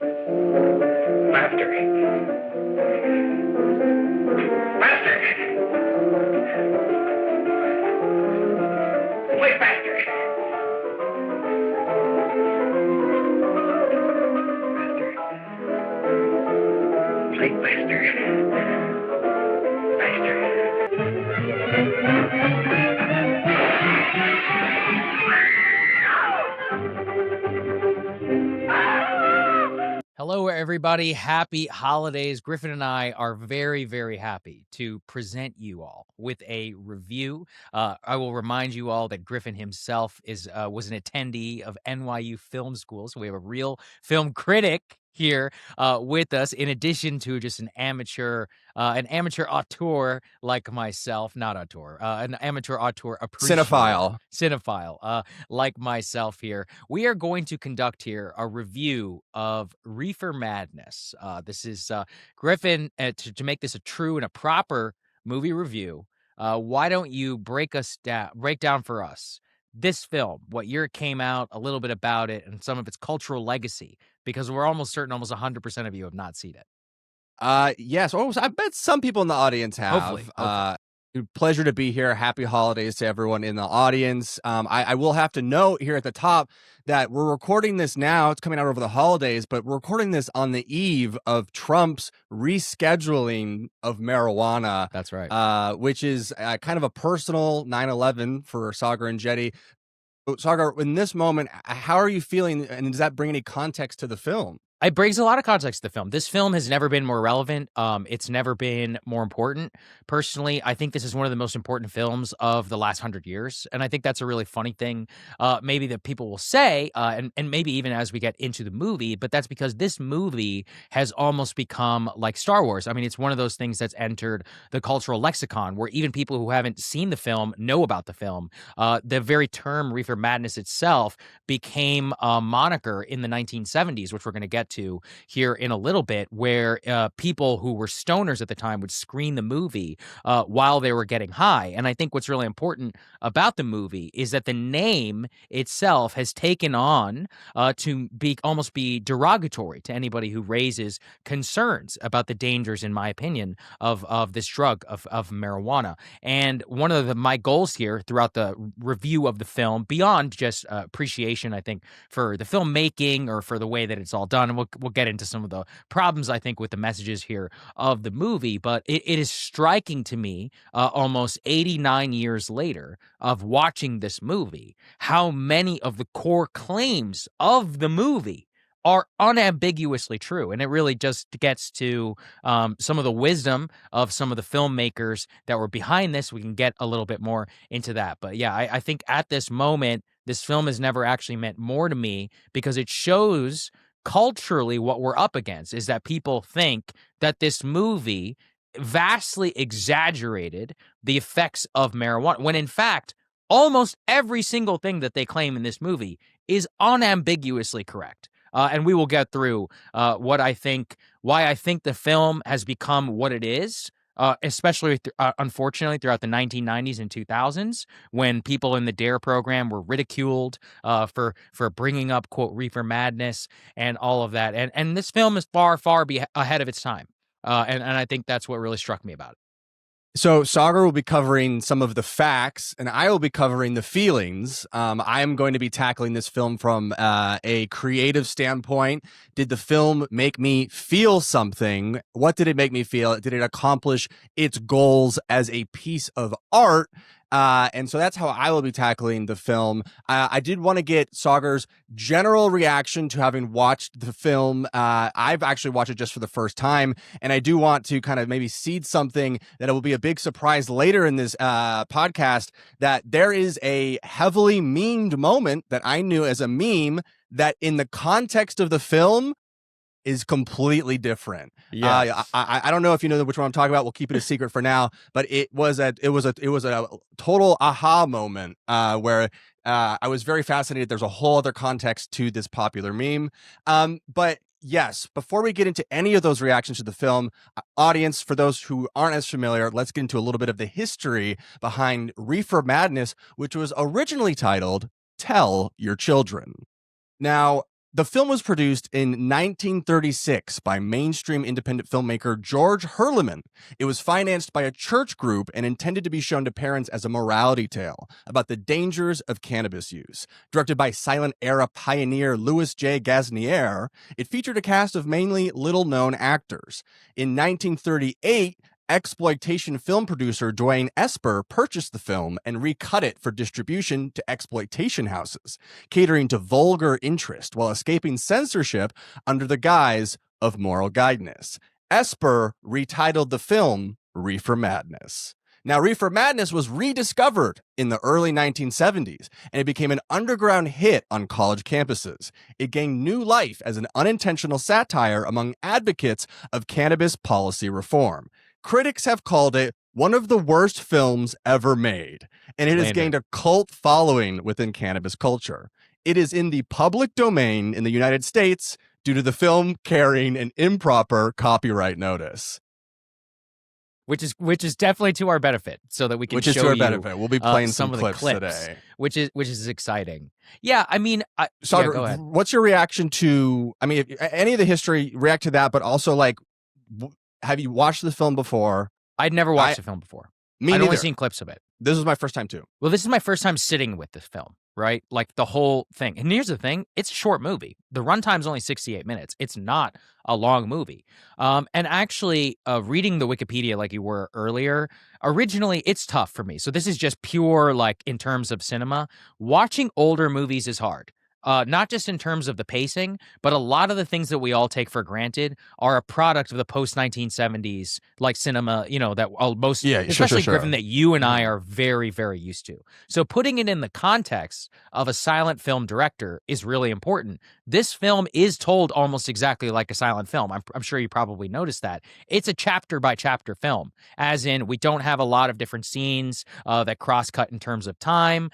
Master. Master. Wait, Master. Plate Master. Hello, everybody. Happy holidays. Griffin and I are very, very happy to present you all with a review. I will remind you all that Griffin himself was an attendee of NYU Film School, so we have a real film critic here with us, in addition to just an amateur auteur like myself, not auteur, an amateur auteur appreciator. Cinephile, like myself here. We are going to conduct here a review of REEFER Madness. This is Griffin, to make this a true and a proper movie review. Why don't you break down for us this film, what year it came out, a little bit about it, and some of its cultural legacy, because we're almost certain almost 100% of you have not seen it. Yes, I bet some people in the audience have. Hopefully. Pleasure to be here. Happy holidays to everyone in the audience. I will have to note here at the top that we're recording this now. It's coming out over the holidays, but we're recording this on the eve of Trump's rescheduling of marijuana. That's right. Which is kind of a personal 9/11 for Saagar and Jetty. Saagar, in this moment, how are you feeling, and does that bring any context to the film? It brings a lot of context to the film. This film has never been more relevant. It's never been more important. Personally, I think this is one of the most important films of the last 100 years. And I think that's a really funny thing, maybe that people will say, and maybe even as we get into the movie, but that's because this movie has almost become like Star Wars. I mean, it's one of those things that's entered the cultural lexicon where even people who haven't seen the film know about the film. The very term Reefer Madness itself became a moniker in the 1970s, which we're going to get to here in a little bit, where people who were stoners at the time would screen the movie while they were getting high. And I think what's really important about the movie is that the name itself has taken on to almost be derogatory to anybody who raises concerns about the dangers, in my opinion, of this drug, of marijuana. And one of my goals here throughout the review of the film, beyond just appreciation, I think, for the filmmaking or for the way that it's all done, and we'll get into some of the problems, I think, with the messages here of the movie, but it is striking to me, almost 89 years later of watching this movie, how many of the core claims of the movie are unambiguously true. And it really just gets to some of the wisdom of some of the filmmakers that were behind this. We can get a little bit more into that. But yeah, I think at this moment, this film has never actually meant more to me, because it shows culturally what we're up against is that people think that this movie vastly exaggerated the effects of marijuana, when in fact, almost every single thing that they claim in this movie is unambiguously correct. And we will get through why I think the film has become what it is, especially, unfortunately, throughout the 1990s and 2000s, when people in the DARE program were ridiculed for bringing up, quote, reefer madness and all of that. And this film is far, far ahead of its time. And I think that's what really struck me about it. So Saagar will be covering some of the facts, and I will be covering the feelings. I am going to be tackling this film from a creative standpoint. Did the film make me feel something? What did it make me feel? Did it accomplish its goals as a piece of art? And so that's how I will be tackling the film. I did want to get Saagar's general reaction to having watched the film. I've actually watched it just for the first time, and I do want to kind of maybe seed something that it will be a big surprise later in this podcast, that there is a heavily memed moment that I knew as a meme that in the context of the film is completely different. Yes. I don't know if you know which one I'm talking about. We'll keep it a secret for now. But it was a total aha moment where I was very fascinated. There's a whole other context to this popular meme. But yes, before we get into any of those reactions to the film, audience, for those who aren't as familiar, let's get into a little bit of the history behind Reefer Madness, which was originally titled Tell Your Children. Now, The film was produced in 1936 by mainstream independent filmmaker George Herleman. It was financed by a church group and intended to be shown to parents as a morality tale about the dangers of cannabis use. Directed by silent era pioneer Louis J. Gasnier, it featured a cast of mainly little-known actors. In 1938, exploitation film producer Dwayne Esper purchased the film and recut it for distribution to exploitation houses, catering to vulgar interest while escaping censorship under the guise of moral guidance. Esper retitled the film Reefer Madness. Now, Reefer Madness was rediscovered in the early 1970s, and it became an underground hit on college campuses. It gained new life as an unintentional satire among advocates of cannabis policy reform. Critics have called it one of the worst films ever made, and it has gained a cult following within cannabis culture. It is in the public domain in the United States due to the film carrying an improper copyright notice. Which is definitely to our benefit, so that we can show to our you, benefit. We'll be playing some of the clips clips today, which is exciting. Yeah, I mean, Saagar, go ahead. What's your reaction to? I mean, if any of the history, react to that, but also like, have you watched the film before? I'd never watched the film before. I'd only seen clips of it. This was my first time too. Well, this is my first time sitting with this film, right? Like the whole thing. And here's the thing. It's a short movie. The runtime's only 68 minutes. It's not a long movie. And actually, reading the Wikipedia like you were earlier, originally it's tough for me. So this is just pure, like, in terms of cinema. Watching older movies is hard. Not just in terms of the pacing, but a lot of the things that we all take for granted are a product of the post-1970s, like cinema, you know, that most, especially Griffin, that you and I are very, very used to. So putting it in the context of a silent film director is really important. This film is told almost exactly like a silent film. I'm sure you probably noticed that. It's a chapter-by-chapter film, as in we don't have a lot of different scenes that cross-cut in terms of time.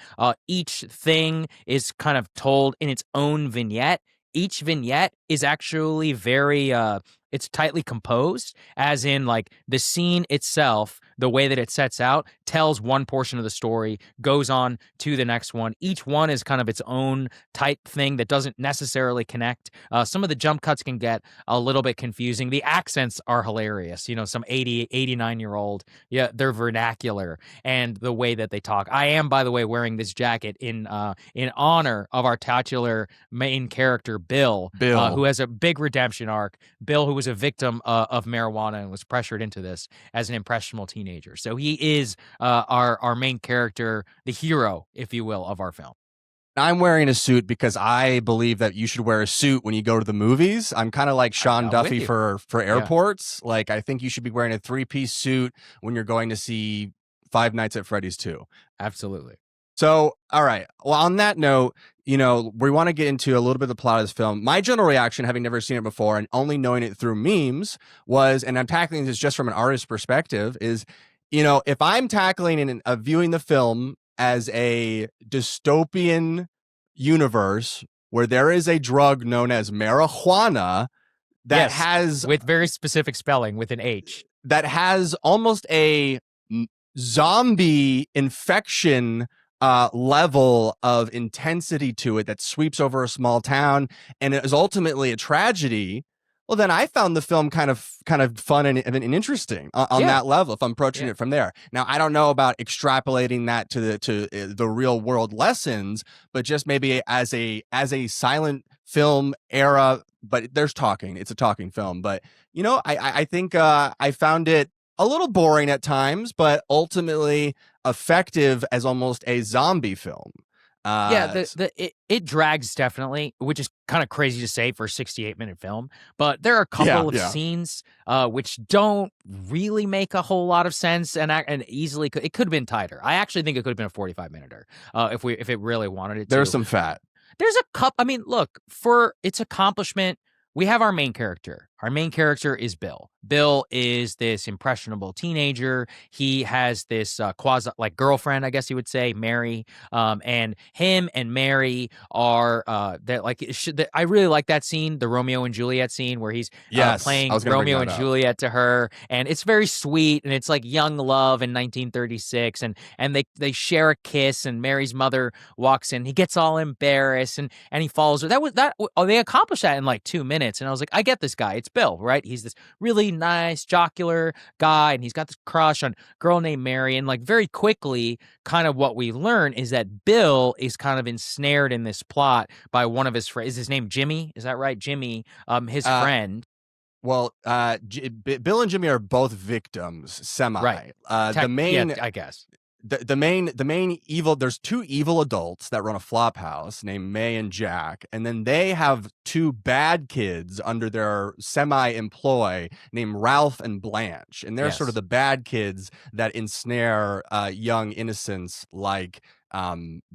Each thing is kind of told in its own vignette. Each vignette is actually very it's tightly composed, as in, like, the scene itself, the way that it sets out, tells one portion of the story, goes on to the next one. Each one is kind of its own tight thing that doesn't necessarily connect. Some of the jump cuts can get a little bit confusing. The accents are hilarious. You know, some 89-year-old, yeah, their vernacular and the way that they talk. I am, by the way, wearing this jacket in honor of our titular main character, Bill. Who has a big redemption arc. Bill, who was a victim of marijuana and was pressured into this as an impressionable teenager. So he is our main character, the hero, if you will, of our film. I'm wearing a suit because I believe that you should wear a suit when you go to the movies. I'm kind of like Sean Duffy for airports. Yeah. Like, I think you should be wearing a 3-piece suit when you're going to see Five Nights at Freddy's 2. Absolutely. So, all right. Well, on that note, you know, we want to get into a little bit of the plot of this film. My general reaction, having never seen it before and only knowing it through memes, was, and I'm tackling this just from an artist's perspective, is, you know, if I'm tackling and viewing the film as a dystopian universe where there is a drug known as marijuana that has, with very specific spelling, with an H, that has almost a zombie infection level of intensity to it that sweeps over a small town and it is ultimately a tragedy, well, then I found the film kind of fun and interesting on that level, if I'm approaching it from there. Now, I don't know about extrapolating that to the real world lessons, but just maybe as a silent film era, but there's talking. It's a talking film. But, you know, I think I found it a little boring at times, but ultimately effective as almost a zombie film. It drags, definitely, which is kind of crazy to say for a 68-minute film. But there are a couple of scenes which don't really make a whole lot of sense, and easily it could have been tighter. I actually think it could have been a 45-minuter if it really wanted it to. There's some fat. There's a couple. I mean, look, for its accomplishment, we have our main character, Our main character is Bill. Bill is this impressionable teenager. He has this quasi like girlfriend, I guess you would say, Mary. And him and Mary are that like I really like that scene, the Romeo and Juliet scene where he's playing Romeo and Juliet to her, and it's very sweet, and it's like young love in 1936, and they share a kiss, and Mary's mother walks in. He gets all embarrassed, and he follows her. They accomplished that in like 2 minutes, and I was like, I get this guy. It's Bill, right? He's this really nice, jocular guy, and he's got this crush on a girl named Mary. And like very quickly, kind of what we learn is that Bill is kind of ensnared in this plot by one of his friends. Is his name Jimmy? Is that right? Jimmy, his friend. Well, Bill and Jimmy are both victims, semi. Right. The main, I guess. The main evil, there's two evil adults that run a flop house named May and Jack, and then they have two bad kids under their semi-employ named Ralph and Blanche, and they're sort of the bad kids that ensnare young innocents like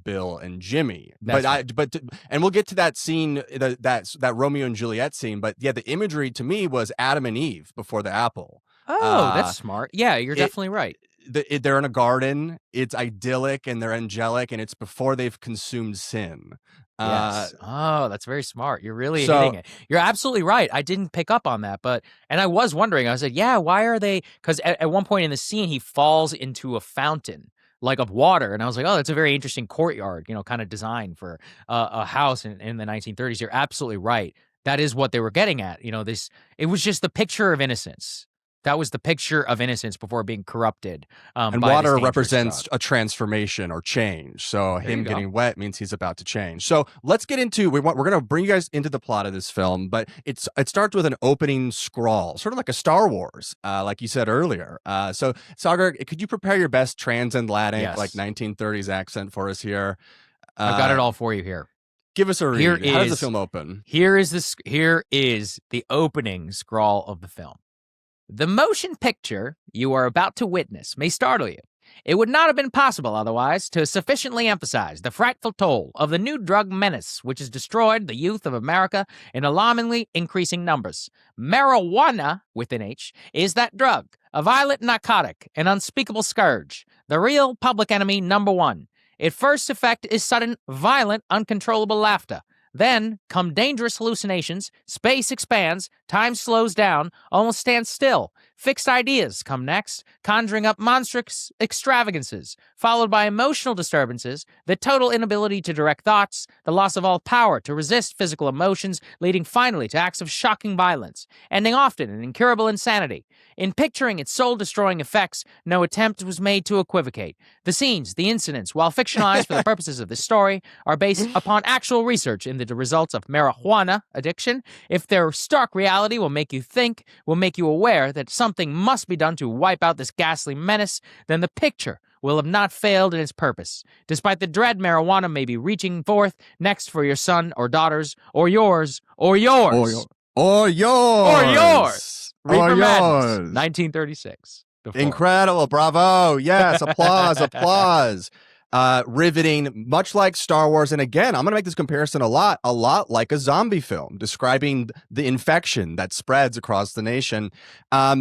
Bill and Jimmy. And we'll get to that scene, that Romeo and Juliet scene, but yeah, the imagery to me was Adam and Eve before the apple. Oh, that's smart. Yeah, you're definitely right. They're in a garden. It's idyllic and they're angelic, and it's before they've consumed sin. Yes. Oh, that's very smart. You're really hitting it. You're absolutely right. I didn't pick up on that, and I was wondering. I was like, yeah, why are they? Because at one point in the scene, he falls into a fountain like of water, and I was like, oh, that's a very interesting courtyard, kind of design for a house in the 1930s. You're absolutely right. That is what they were getting at. It was just the picture of innocence. That was the picture of innocence before being corrupted. And water represents a transformation or change. So him getting wet means he's about to change. So let's get into, we're going to bring you guys into the plot of this film, but it starts with an opening scrawl, sort of like a Star Wars, like you said earlier. So Saagar, could you prepare your best transatlantic, like 1930s accent for us here? I've got it all for you here. Give us a read. How does the film open? Here is the opening scrawl of the film. The motion picture you are about to witness may startle you. It would not have been possible otherwise to sufficiently emphasize the frightful toll of the new drug menace which has destroyed the youth of America in alarmingly increasing numbers. Marijuana, with an H, is that drug, a violent narcotic, an unspeakable scourge, the real public enemy number one. Its first effect is sudden, violent, uncontrollable laughter. Then come dangerous hallucinations, space expands, time slows down, almost stands still. Fixed ideas come next, conjuring up monstrous extravagances, followed by emotional disturbances, the total inability to direct thoughts, the loss of all power to resist physical emotions, leading finally to acts of shocking violence, ending often in incurable insanity. In picturing its soul-destroying effects, no attempt was made to equivocate. The scenes, the incidents, while fictionalized for the purposes of this story, are based upon actual research into the results of marijuana addiction. If their stark reality will make you think, will make you aware that something must be done to wipe out this ghastly menace, then the picture will have not failed in its purpose. Despite the dread marijuana may be reaching forth next for your son or daughters, or yours, or yours. Or yours. Reefer Madness, 1936. Incredible. Bravo. Yes. Applause. Applause. Riveting, much like Star Wars. And again, I'm going to make this comparison a lot like a zombie film, describing the infection that spreads across the nation.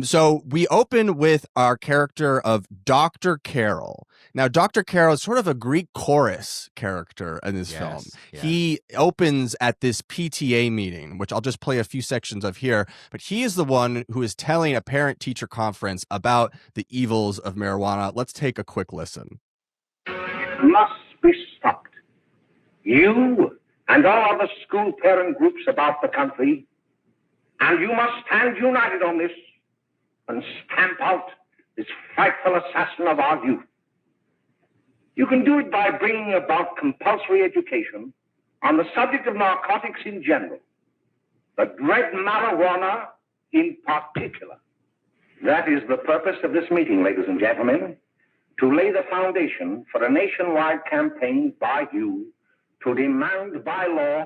So we open with our character of Dr. Carroll. Now, Dr. Carroll is sort of a Greek chorus character in this film. Yeah. He opens at this PTA meeting, which I'll just play a few sections of here, but he is the one who is telling a parent-teacher conference about the evils of marijuana. Let's take a quick listen. Must be stopped. You and all other school parent groups about the country, and you must stand united on this and stamp out this frightful assassin of our youth. You can do it by bringing about compulsory education on the subject of narcotics in general, the dread marijuana in particular. That is the purpose of this meeting, ladies and gentlemen, to lay the foundation for a nationwide campaign by you to demand by law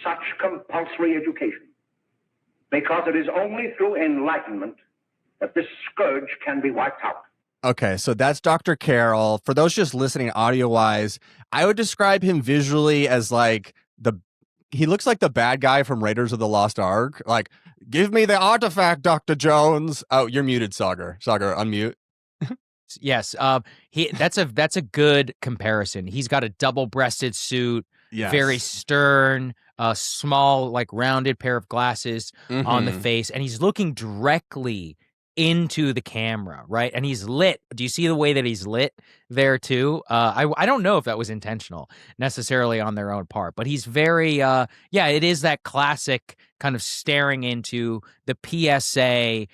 such compulsory education. Because it is only through enlightenment that this scourge can be wiped out. Okay, so that's Dr. Carroll. For those just listening audio-wise, I would describe him visually as like he looks like the bad guy from Raiders of the Lost Ark. Like, give me the artifact, Dr. Jones. Oh, you're muted, Saagar. Saagar, unmute. Yes, that's a good comparison. He's got a double-breasted suit, very stern, small, like rounded pair of glasses on the face, and he's looking directly into the camera, right? And he's lit. Do you see the way that he's lit there too? I don't know if that was intentional necessarily on their own part, but he's very it is that classic kind of staring into the PSA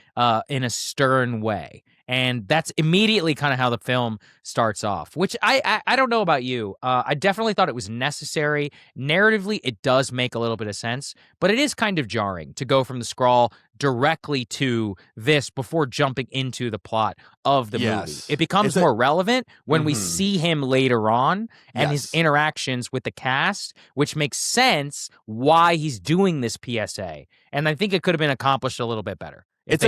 in a stern way. And that's immediately kind of how the film starts off, which I don't know about you. I definitely thought it was necessary. Narratively, it does make a little bit of sense, but it is kind of jarring to go from the scrawl directly to this before jumping into the plot of the movie. It becomes more relevant when we see him later on and his interactions with the cast, which makes sense why he's doing this PSA. And I think it could have been accomplished a little bit better. It's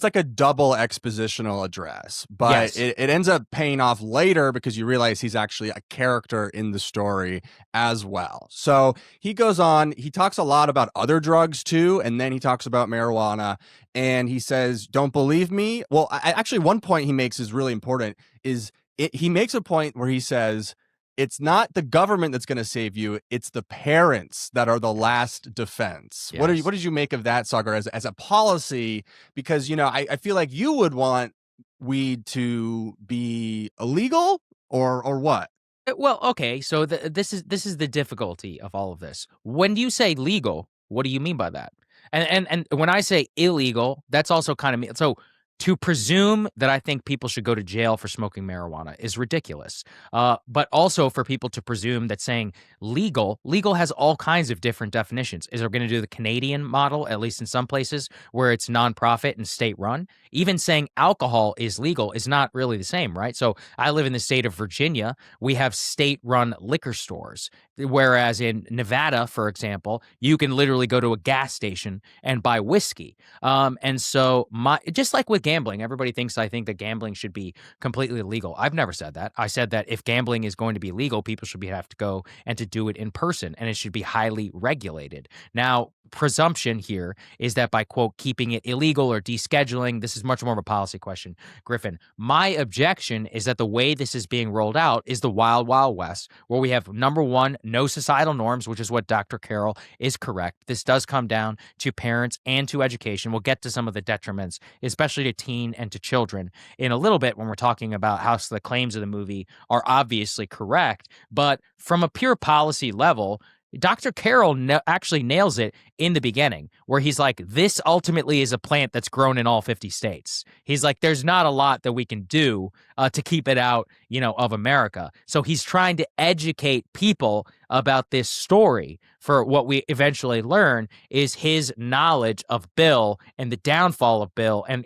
like a double expositional address, but it ends up paying off later because you realize he's actually a character in the story as well. So he goes on, he talks a lot about other drugs too, and then he talks about marijuana, and he says, "Don't believe me?" Well, actually, one point he makes is really important. He makes a point where he says, it's not the government that's going to save you. It's the parents that are the last defense. Yes. What did you make of that, Saagar, as a policy? Because, I feel like you would want weed to be illegal or what? Well, okay. So this is the difficulty of all of this. When you say legal, what do you mean by that? And when I say illegal, that's also kind of so. To presume that I think people should go to jail for smoking marijuana is ridiculous. But also for people to presume that saying legal has all kinds of different definitions. Is it going to do the Canadian model, at least in some places, where it's nonprofit and state-run? Even saying alcohol is legal is not really the same, right? So I live in the state of Virginia. We have state-run liquor stores, whereas in Nevada, for example, you can literally go to a gas station and buy whiskey. And so just like with gambling, everybody thinks I think that gambling should be completely illegal. I've never said that. I said that if gambling is going to be legal, people should have to go and to do it in person, and it should be highly regulated. Now, presumption here is that by, quote, keeping it illegal or descheduling, this is much more of a policy question, Griffin. My objection is that the way this is being rolled out is the wild, wild west, where we have, number one, no societal norms, which is what Dr. Carroll is correct. This does come down to parents and to education. We'll get to some of the detriments, especially to teen and to children in a little bit when we're talking about how the claims of the movie are obviously correct. But from a pure policy level, Dr. Carroll actually nails it in the beginning, where he's like, this ultimately is a plant that's grown in all 50 states. He's like, there's not a lot that we can do to keep it out, of America. So he's trying to educate people about this story. For what we eventually learn is his knowledge of Bill and the downfall of Bill and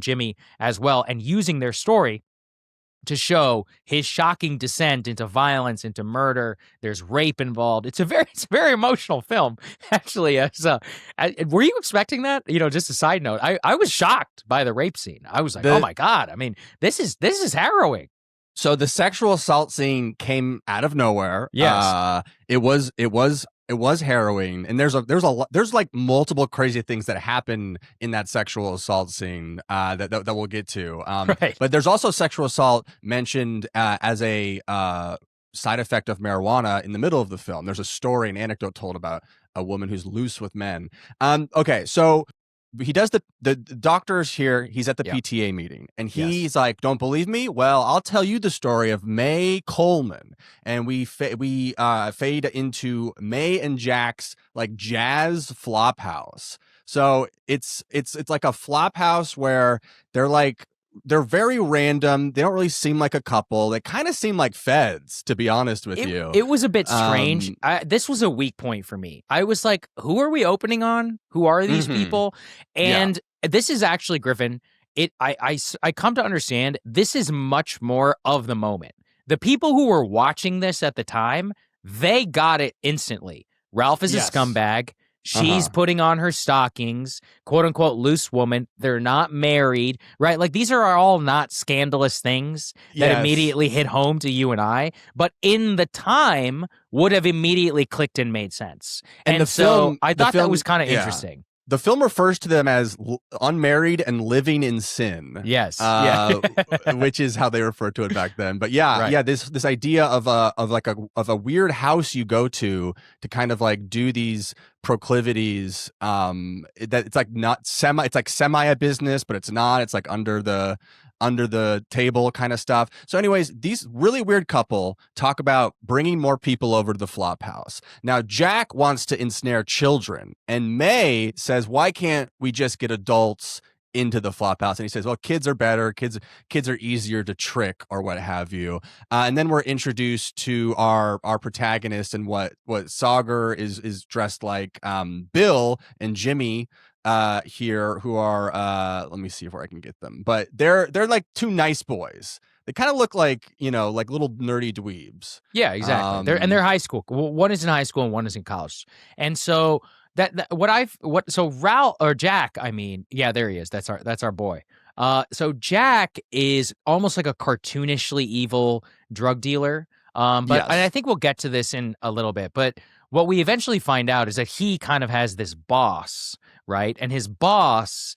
Jimmy as well, and using their story to show his shocking descent into violence, into murder. There's rape involved. It's a very emotional film, actually. Were you expecting that? Just a side note, I was shocked by the rape scene. I was like, oh my God. I mean, this is harrowing. So the sexual assault scene came out of nowhere. Yes. It was harrowing, and there's like multiple crazy things that happen in that sexual assault scene that we'll get to. Right. But there's also sexual assault mentioned as a side effect of marijuana in the middle of the film. There's a story, an anecdote told about a woman who's loose with men. Okay, so he does the doctor's here. He's at the PTA meeting, and he's like, "Don't believe me? Well, I'll tell you the story of May Coleman." And we fade into May and Jack's like jazz flop house. So it's like a flop house where they're very random. They don't really seem like a couple. They kind of seem like feds, to be honest with you. It was a bit strange. This was a weak point for me. I was like, who are we opening on? Who are these people? And this is actually, Griffin, I come to understand this is much more of the moment. The people who were watching this at the time, they got it instantly. Ralph is a scumbag. She's putting on her stockings, quote unquote, loose woman. They're not married, right? Like, these are all not scandalous things that immediately hit home to you and I, but in the time would have immediately clicked and made sense. And the so film, I thought that was kind of interesting. The film refers to them as unmarried and living in sin. Yes, which is how they referred to it back then. But this idea of a weird house you go to kind of like do these proclivities. That it's like not semi. It's like semi a business, but it's not. It's like under the table kind of stuff. So anyways, these really weird couple talk about bringing more people over to the flop house. Now, Jack wants to ensnare children, and May says, why can't we just get adults into the flop house? And he says, well, kids are better. Kids are easier to trick or what have you. And then we're introduced to our protagonist and what Saagar is dressed like. Bill and Jimmy here, who are let me see if I can get them, but they're like two nice boys. They kind of look like, like little nerdy dweebs. Yeah, exactly. They're high school. One is in high school and one is in college. And so so Ralph or Jack, I mean, yeah, there he is. That's our boy. So Jack is almost like a cartoonishly evil drug dealer. And I think we'll get to this in a little bit, but what we eventually find out is that he kind of has this boss, right? And his boss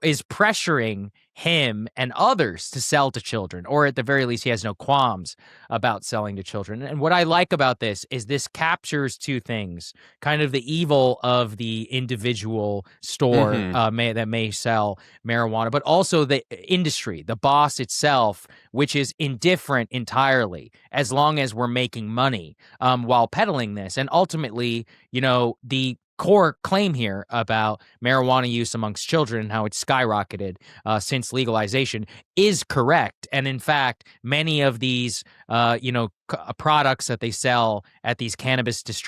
is pressuring him and others to sell to children, or at the very least, he has no qualms about selling to children. And what I like about this is this captures two things, kind of the evil of the individual store that may sell marijuana, but also the industry, the boss itself, which is indifferent entirely as long as we're making money while peddling this. And ultimately, the core claim here about marijuana use amongst children and how it's skyrocketed since legalization is correct. And in fact, many of these, products that they sell at these cannabis these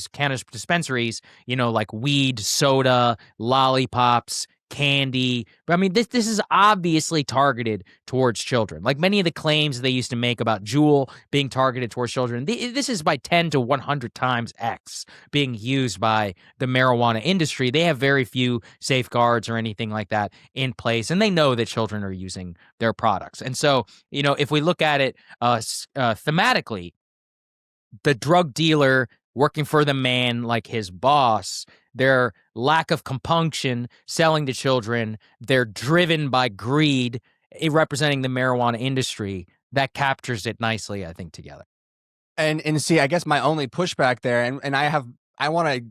cannabis dispensaries, like weed, soda, lollipops, candy. But I mean, this is obviously targeted towards children. Like many of the claims they used to make about Juul being targeted towards children, this is by 10 to 100 times X being used by the marijuana industry. They have very few safeguards or anything like that in place, and they know that children are using their products. And so, if we look at it thematically, the drug dealer working for the man like his boss, their lack of compunction selling to children, they're driven by greed, representing the marijuana industry. That captures it nicely, I think, together. And see, I guess my only pushback there, and I want to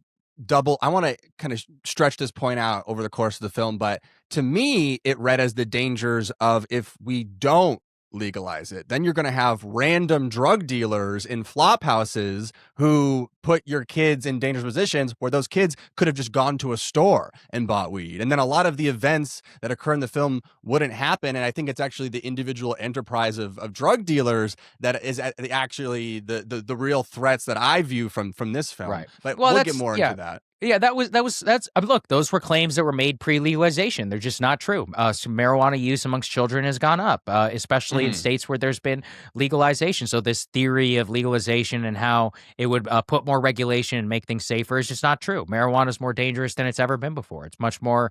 kind of stretch this point out over the course of the film, but to me, it read as the dangers of if we don't legalize it, then you're going to have random drug dealers in flop houses who put your kids in dangerous positions where those kids could have just gone to a store and bought weed. And then a lot of the events that occur in the film wouldn't happen. And I think it's actually the individual enterprise of drug dealers that is actually the real threats that I view from this film. Right. But we'll get more into that. Yeah, that's I mean, look, those were claims that were made pre-legalization. They're just not true. So marijuana use amongst children has gone up, especially in states where there's been legalization. So this theory of legalization and how it would put more regulation and make things safer is just not true. Marijuana is more dangerous than it's ever been before. It's much more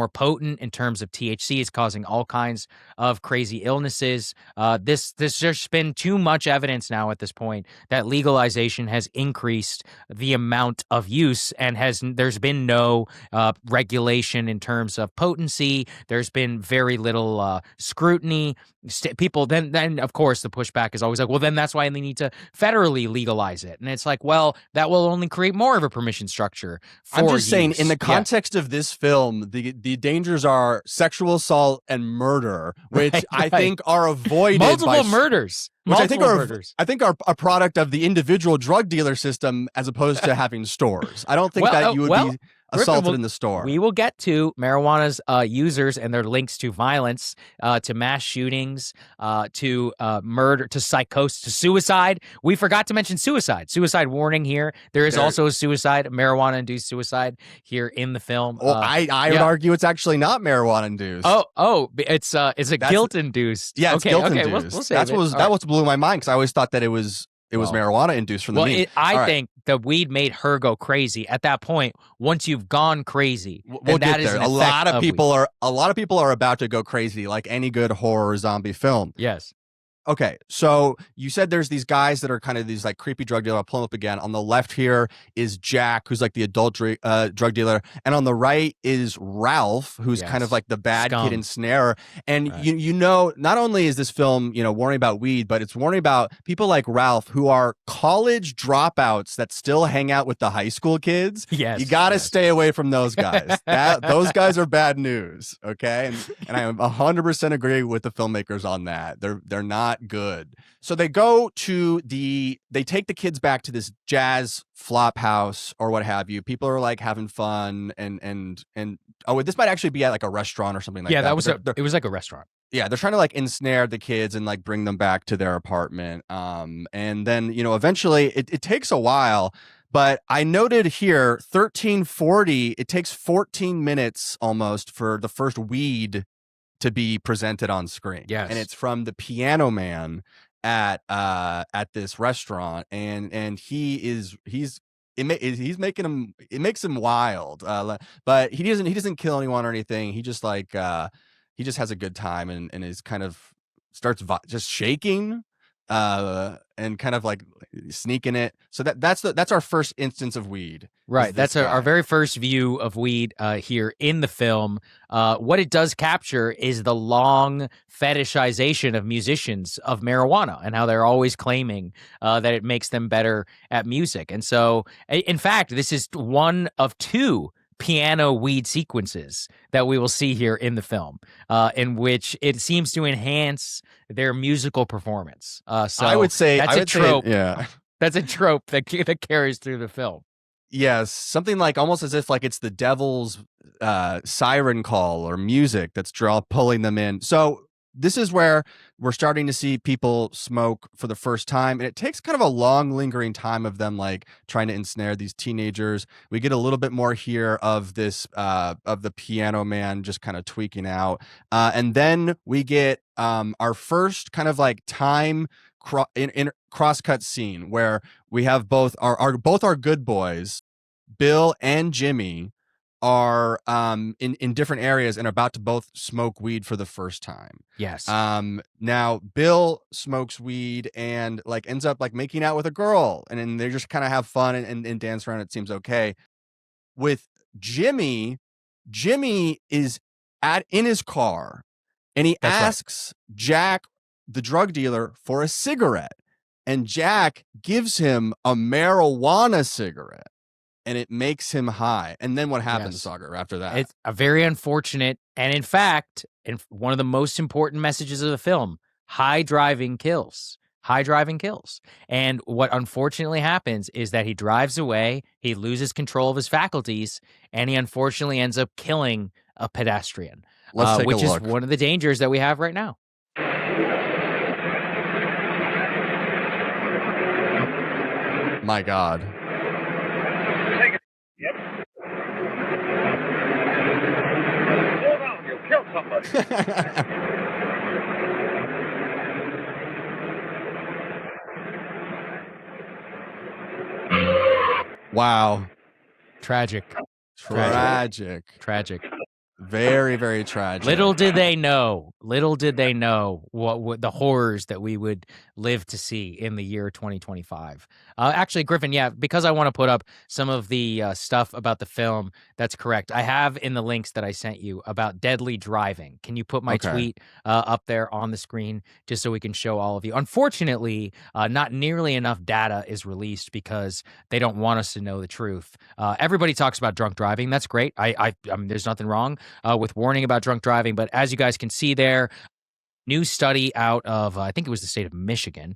potent in terms of THC. It's causing all kinds of crazy illnesses. There's just been too much evidence now at this point that legalization has increased the amount of use, and there's been no regulation in terms of potency. There's been very little scrutiny. People then of course the pushback is always like, well, then that's why they need to federally legalize it. And it's like, well, that will only create more of a permission structure for I'm just saying, use. in the context of this film, the dangers are sexual assault and murder, which I think are avoided multiple murders. Which I think are a product of the individual drug dealer system as opposed to having stores. I don't think that you would be assaulted in the store. We will get to marijuana's users and their links to violence, to mass shootings, to murder, to psychosis, to suicide. We forgot to mention suicide. Suicide warning here. There is also a suicide, marijuana-induced suicide here in the film. Well, I would argue it's actually not marijuana-induced. It's guilt-induced. Yeah, it's guilt-induced. We'll save that what blew my mind, because I always thought that it was it was marijuana induced from the meat. I think the weed made her go crazy. At that point, once you've gone crazy, we'll that get is there. an A lot of effect people weed. are about to go crazy, like any good horror zombie film. Yes. Okay, so you said there's these guys that are kind of these like creepy drug dealer. I'll pull them up again. On the left here is Jack, who's like the adult drug dealer, and on the right is Ralph, who's kind of like the bad kid and snare. And you know, not only is this film warning about weed, but it's warning about people like Ralph who are college dropouts that still hang out with the high school kids. Yes, you got to stay away from those guys. Those guys are bad news. Okay, and I 100% agree with the filmmakers on that. They're not good. So they take the kids back to this jazz flop house or what have you. People are like having fun and this might actually be at like a restaurant or something like that. It was like a restaurant. Yeah, they're trying to like ensnare the kids and like bring them back to their apartment. And then eventually it takes a while. But I noted here 1340, it takes 14 minutes almost for the first weed to be presented on screen. Yes. And it's from the Piano Man at this restaurant, and he's making him, it makes him wild. But he doesn't kill anyone or anything. He just he just has a good time and is kind of starts just shaking and kind of like sneaking it. So that's our first instance of weed. Right. That's our very first view of weed here in the film. What it does capture is the long fetishization of musicians of marijuana and how they're always claiming that it makes them better at music. And so, in fact, this is one of two piano weed sequences that we will see here in the film, in which it seems to enhance their musical performance. So I would say that's a trope. Yeah, that's a trope that carries through the film. Yes, something like almost as if like it's the devil's siren call or music that's pulling them in. So this is where we're starting to see people smoke for the first time, and it takes kind of a long lingering time of them like trying to ensnare these teenagers. We get a little bit more here of this of the Piano Man just kind of tweaking out, and then we get our first kind of like time crosscut scene where we have both our good boys, Bill and Jimmy, are in different areas and are about to both smoke weed for the first time. Yes. Now Bill smokes weed and like ends up like making out with a girl, and then they just kind of have fun and dance around. It seems okay. With Jimmy is in his car, and he asks Jack, the drug dealer, for a cigarette, and Jack gives him a marijuana cigarette, and it makes him high. And then what happens, Saagar, after that? It's a very unfortunate, and in fact, one of the most important messages of the film: high driving kills. High driving kills. And what unfortunately happens is that he drives away, he loses control of his faculties, and he unfortunately ends up killing a pedestrian. Let's take a look. Which is one of the dangers that we have right now. My God. Yep. Slow down, you'll kill somebody. Wow. Tragic. Very, very tragic. Little did they know what the horrors that we would live to see in the year 2025. Actually, Griffin, because I want to put up some of the stuff about the film, that's correct. I have in the links that I sent you about deadly driving. Can you put my tweet up there on the screen just so we can show all of you? Unfortunately, not nearly enough data is released because they don't want us to know the truth. Everybody talks about drunk driving. That's great. I mean, there's nothing wrong with warning about drunk driving. But as you guys can see there, new study out of, I think it was the state of Michigan,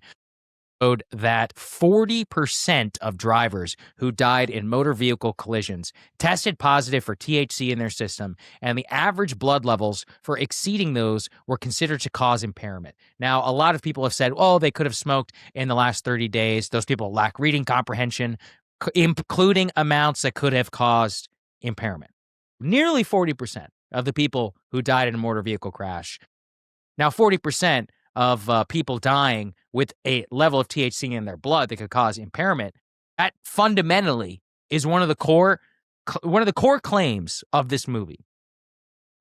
showed that 40% of drivers who died in motor vehicle collisions tested positive for THC in their system, and the average blood levels for exceeding those were considered to cause impairment. Now, a lot of people have said, oh, they could have smoked in the last 30 days. Those people lack reading comprehension, including amounts that could have caused impairment. Nearly 40% of the people who died in a motor vehicle crash. Now, 40% of people dying with a level of THC in their blood that could cause impairment, that fundamentally is one of the core claims of this movie,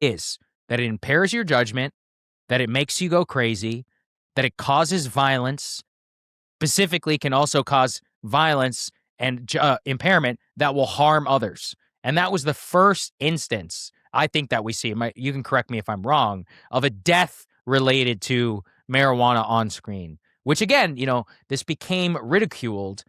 is that it impairs your judgment, that it makes you go crazy, that it causes violence, specifically can also cause violence and impairment that will harm others. And that was the first instance, I think, that we see, you can correct me if I'm wrong, of a death related to marijuana on screen, which again, this became ridiculed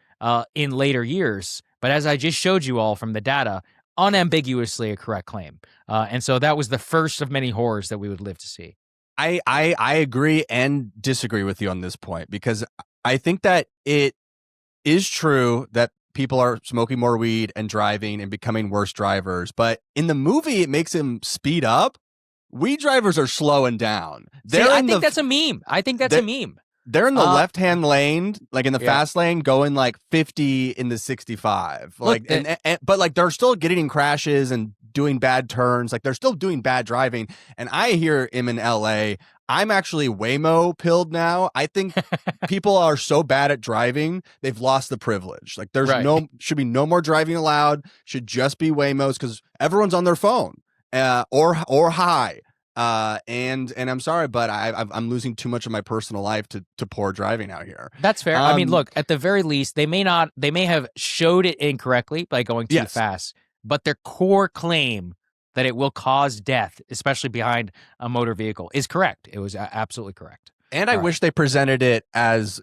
in later years. But as I just showed you all from the data, unambiguously a correct claim. And so that was the first of many horrors that we would live to see. I agree and disagree with you on this point, because I think that it is true that people are smoking more weed and driving and becoming worse drivers. But in the movie, it makes him speed up. Weed drivers are slowing down. I think that's a meme. They're in the left-hand lane, like in the fast lane, going like 50 in the 65. Like, but like they're still getting in crashes and doing bad turns. Like they're still doing bad driving. And I hear him in LA. I'm actually Waymo pilled now. I think people are so bad at driving, they've lost the privilege. Like there's should be no more driving allowed. Should just be Waymos, because everyone's on their phone or high. And I'm sorry, but I'm losing too much of my personal life to poor driving out here. That's fair. I mean, look, at the very least, they may have showed it incorrectly by going too fast, but their core claim that it will cause death, especially behind a motor vehicle, is correct. It was absolutely correct. And I wish they presented it as,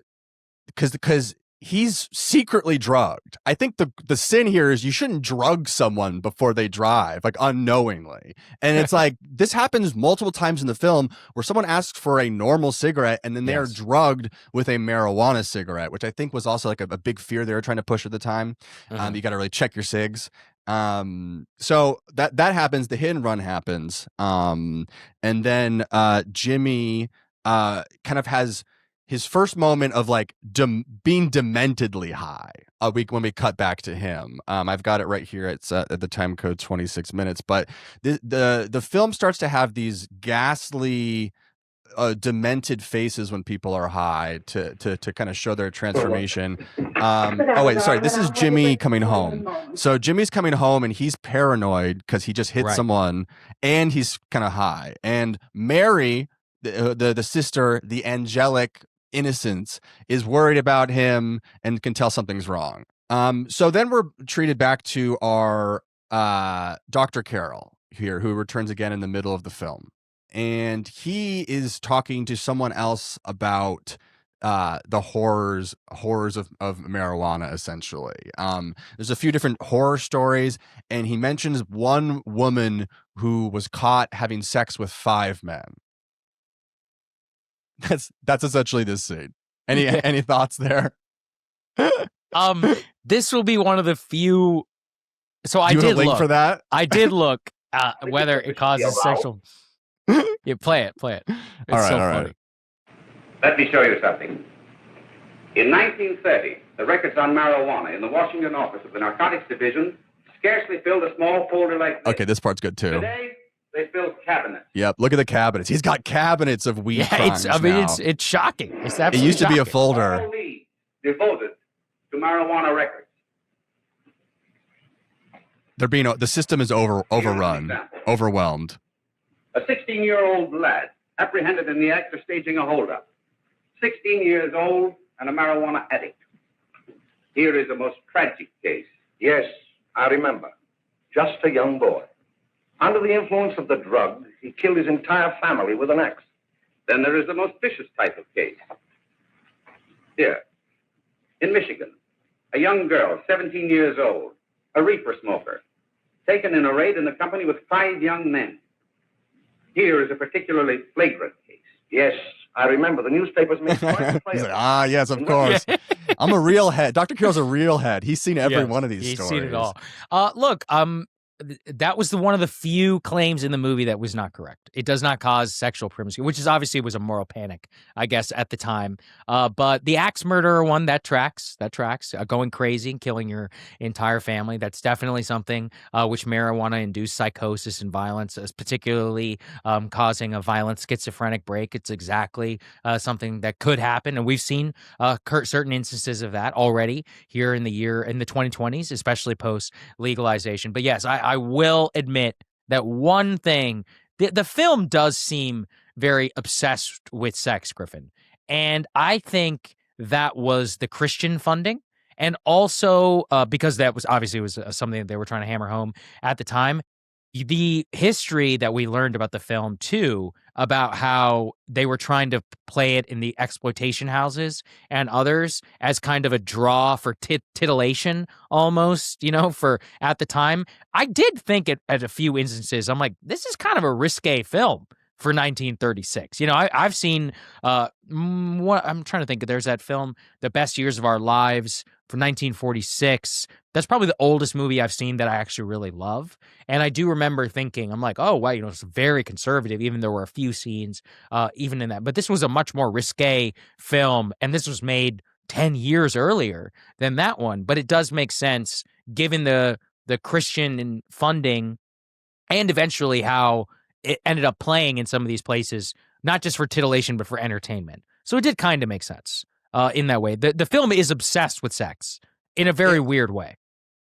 because he's secretly drugged. I think the sin here is you shouldn't drug someone before they drive, like unknowingly. And it's like, this happens multiple times in the film where someone asks for a normal cigarette and then they are drugged with a marijuana cigarette, which I think was also like a big fear they were trying to push at the time. You got to really check your cigs. So that happens. The hit and run happens. And then Jimmy kind of has his first moment of like being dementedly high when we cut back to him. I've got it right here. It's at the time code 26 minutes. But the film starts to have these ghastly, demented faces when people are high to kind of show their transformation. Oh wait, sorry. This is Jimmy coming home. So Jimmy's coming home and he's paranoid because he just hit someone and he's kind of high. And Mary, the sister, the angelic innocence, is worried about him and can tell something's wrong. So then we're treated back to our Dr. Carroll here, who returns again in the middle of the film. And he is talking to someone else about the horrors of marijuana, essentially. There's a few different horror stories, and he mentions one woman who was caught having sex with 5 men. That's essentially this scene. Any thoughts there? This will be one of the few. So I did link look for that. I did look whether it causes sexual. Yeah, play it. It's all right, funny. Let me show you something. In 1930, the records on marijuana in the Washington office of the Narcotics Division scarcely filled a small folder like this. Okay, this part's good too. Today, they fill cabinets. Yep, look at the cabinets. He's got cabinets of weed crimes now. It's shocking. It's absolutely It used to be a shocking. folder. All these devoted to marijuana records. They're being the system is overrun, overwhelmed. A 16-year-old lad apprehended in the act of staging a holdup. 16 years old and a marijuana addict. Here is a most tragic case. Yes, I remember. Just a young boy. Under the influence of the drug, he killed his entire family with an axe. Then there is the most vicious type of case. Here, in Michigan, a young girl, 17 years old, a reefer smoker, taken in a raid in the company with 5 young men. Here is a particularly flagrant case. Yes, I remember. The newspapers made quite a play. He's like, yes, of course. I'm a real head. Dr. Carroll's a real head. He's seen every one of these stories. He's seen it all. Look, that was one of the few claims in the movie that was not correct. It does not cause sexual promiscuity, which is obviously was a moral panic, I guess, at the time. But the axe murderer one, that tracks. Going crazy and killing your entire family, that's definitely something which marijuana-induced psychosis and violence, particularly causing a violent schizophrenic break. It's exactly something that could happen, and we've seen certain instances of that already here in the 2020s, especially post legalization. But yes, I will admit that one thing, the film does seem very obsessed with sex, Griffin. And I think that was the Christian funding. And also because that was obviously something that they were trying to hammer home at the time. The history that we learned about the film, too, about how they were trying to play it in the exploitation houses and others as kind of a draw for titillation almost, for at the time. I did think at a few instances, I'm like, this is kind of a risque film for 1936. I've seen what I'm trying to think. There's that film, The Best Years of Our Lives from 1946. That's probably the oldest movie I've seen that I actually really love. And I do remember thinking, I'm like, oh, wow, it's very conservative, even there were a few scenes even in that. But this was a much more risque film, and this was made 10 years earlier than that one. But it does make sense given the Christian funding and eventually how it ended up playing in some of these places, not just for titillation, but for entertainment. So it did kind of make sense in that way. The film is obsessed with sex in a very weird way.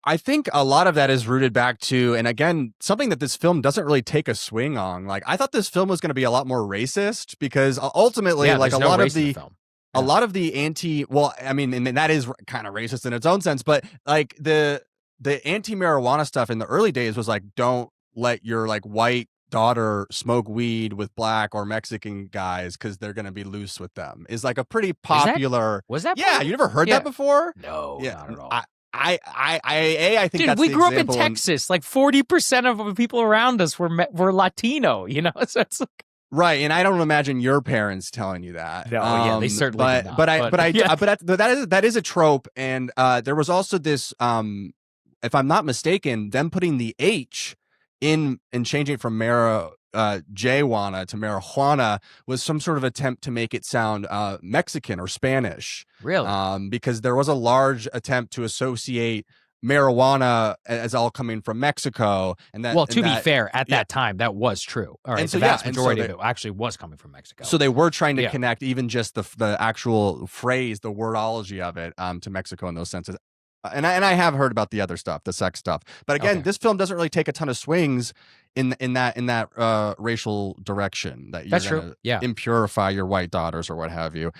I think a lot of that is rooted back to, and again, something that this film doesn't really take a swing on. Like, I thought this film was going to be a lot more racist because ultimately, like a lot of the and that is kind of racist in its own sense, but like the anti-marijuana stuff in the early days was like, don't let your like white daughter smoke weed with black or Mexican guys because they're going to be loose with them is like a pretty popular. Was that? Yeah, you never heard that before? No, not at all. I think dude, that's we the grew up in example Texas. Like 40% of the people around us were Latino. So it's like, right, and I don't imagine your parents telling you that. No, yeah, they certainly did not. But that is a trope, and there was also this, if I'm not mistaken, them putting the H in and changing from J-wana to marijuana was some sort of attempt to make it sound Mexican or Spanish. Really? Because there was a large attempt to associate marijuana as all coming from Mexico, and that. Well, to be fair, at that time, that was true. All right, and so, the vast majority of it actually was coming from Mexico. So they were trying to connect even just the actual phrase, the wordology of it, to Mexico in those senses. And I have heard about the other stuff, the sex stuff, but again, this film doesn't really take a ton of swings in that racial direction that you're going to impurify your white daughters or what have you.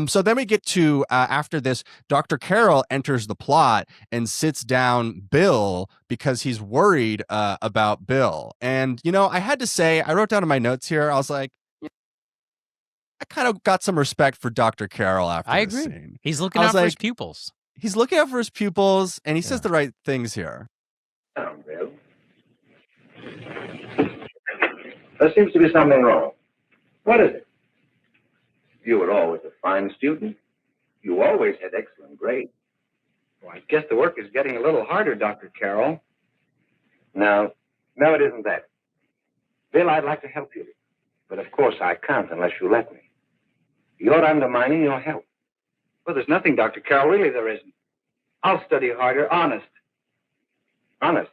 So then we get to after this, Dr. Carroll enters the plot and sits down Bill because he's worried about Bill. And I had to say, I wrote down in my notes here, I was like, I kind of got some respect for Dr. Carroll after this agree. Scene. He's looking out for his pupils. He's looking out for his pupils, and he says the right things here. Down, Bill. There seems to be something wrong. What is it? You were always a fine student. You always had excellent grades. Well, I guess the work is getting a little harder, Dr. Carroll. No, it isn't that. Bill, I'd like to help you. But of course I can't unless you let me. You're undermining your health. Well, there's nothing, Dr. Carroll. Really, there isn't. I'll study harder, honest. Honest?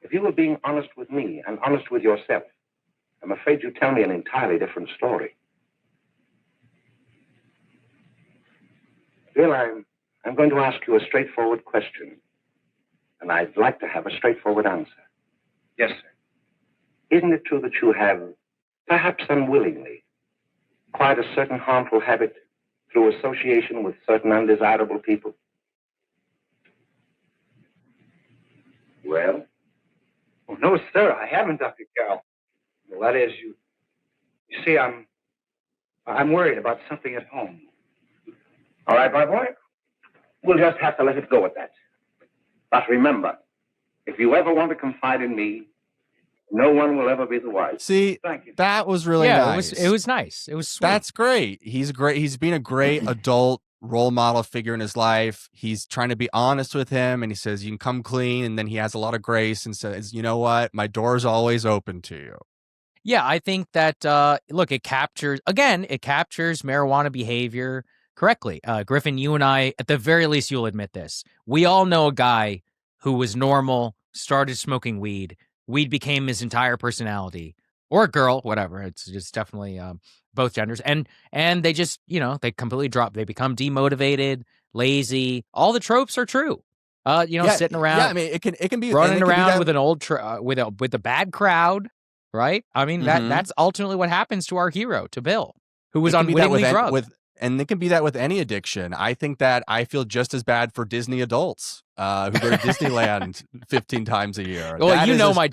If you were being honest with me and honest with yourself, I'm afraid you'd tell me an entirely different story. Bill, I'm going to ask you a straightforward question, and I'd like to have a straightforward answer. Yes, sir. Isn't it true that you have, perhaps unwillingly, acquired a certain harmful habit through association with certain undesirable people? Well? Oh, no, sir, I haven't, Dr. Carroll. Well, that is, you see, I'm worried about something at home. All right, my boy. We'll just have to let it go at that. But remember, if you ever want to confide in me, no one will ever be the wiser. See, thank you. That was really nice. It was nice. It was sweet. That's great. He's great. He's being a great adult role model figure in his life. He's trying to be honest with him, and he says, you can come clean. And then he has a lot of grace and says, you know what? My door's always open to you. Yeah, I think that, look, it captures marijuana behavior correctly. Griffin, you and I, at the very least, you'll admit this. We all know a guy who was normal, started smoking weed. Weed became his entire personality. Or a girl, whatever. It's definitely both genders. And they just, they completely drop. They become demotivated, lazy. All the tropes are true. Sitting around. Yeah, I mean, it can be running around with an old with a bad crowd. Right? I mean, that's ultimately what happens to our hero, to Bill, who was unwittingly drugged. And it can be that with any addiction. I think that I feel just as bad for Disney adults who go to Disneyland 15 times a year. Well, my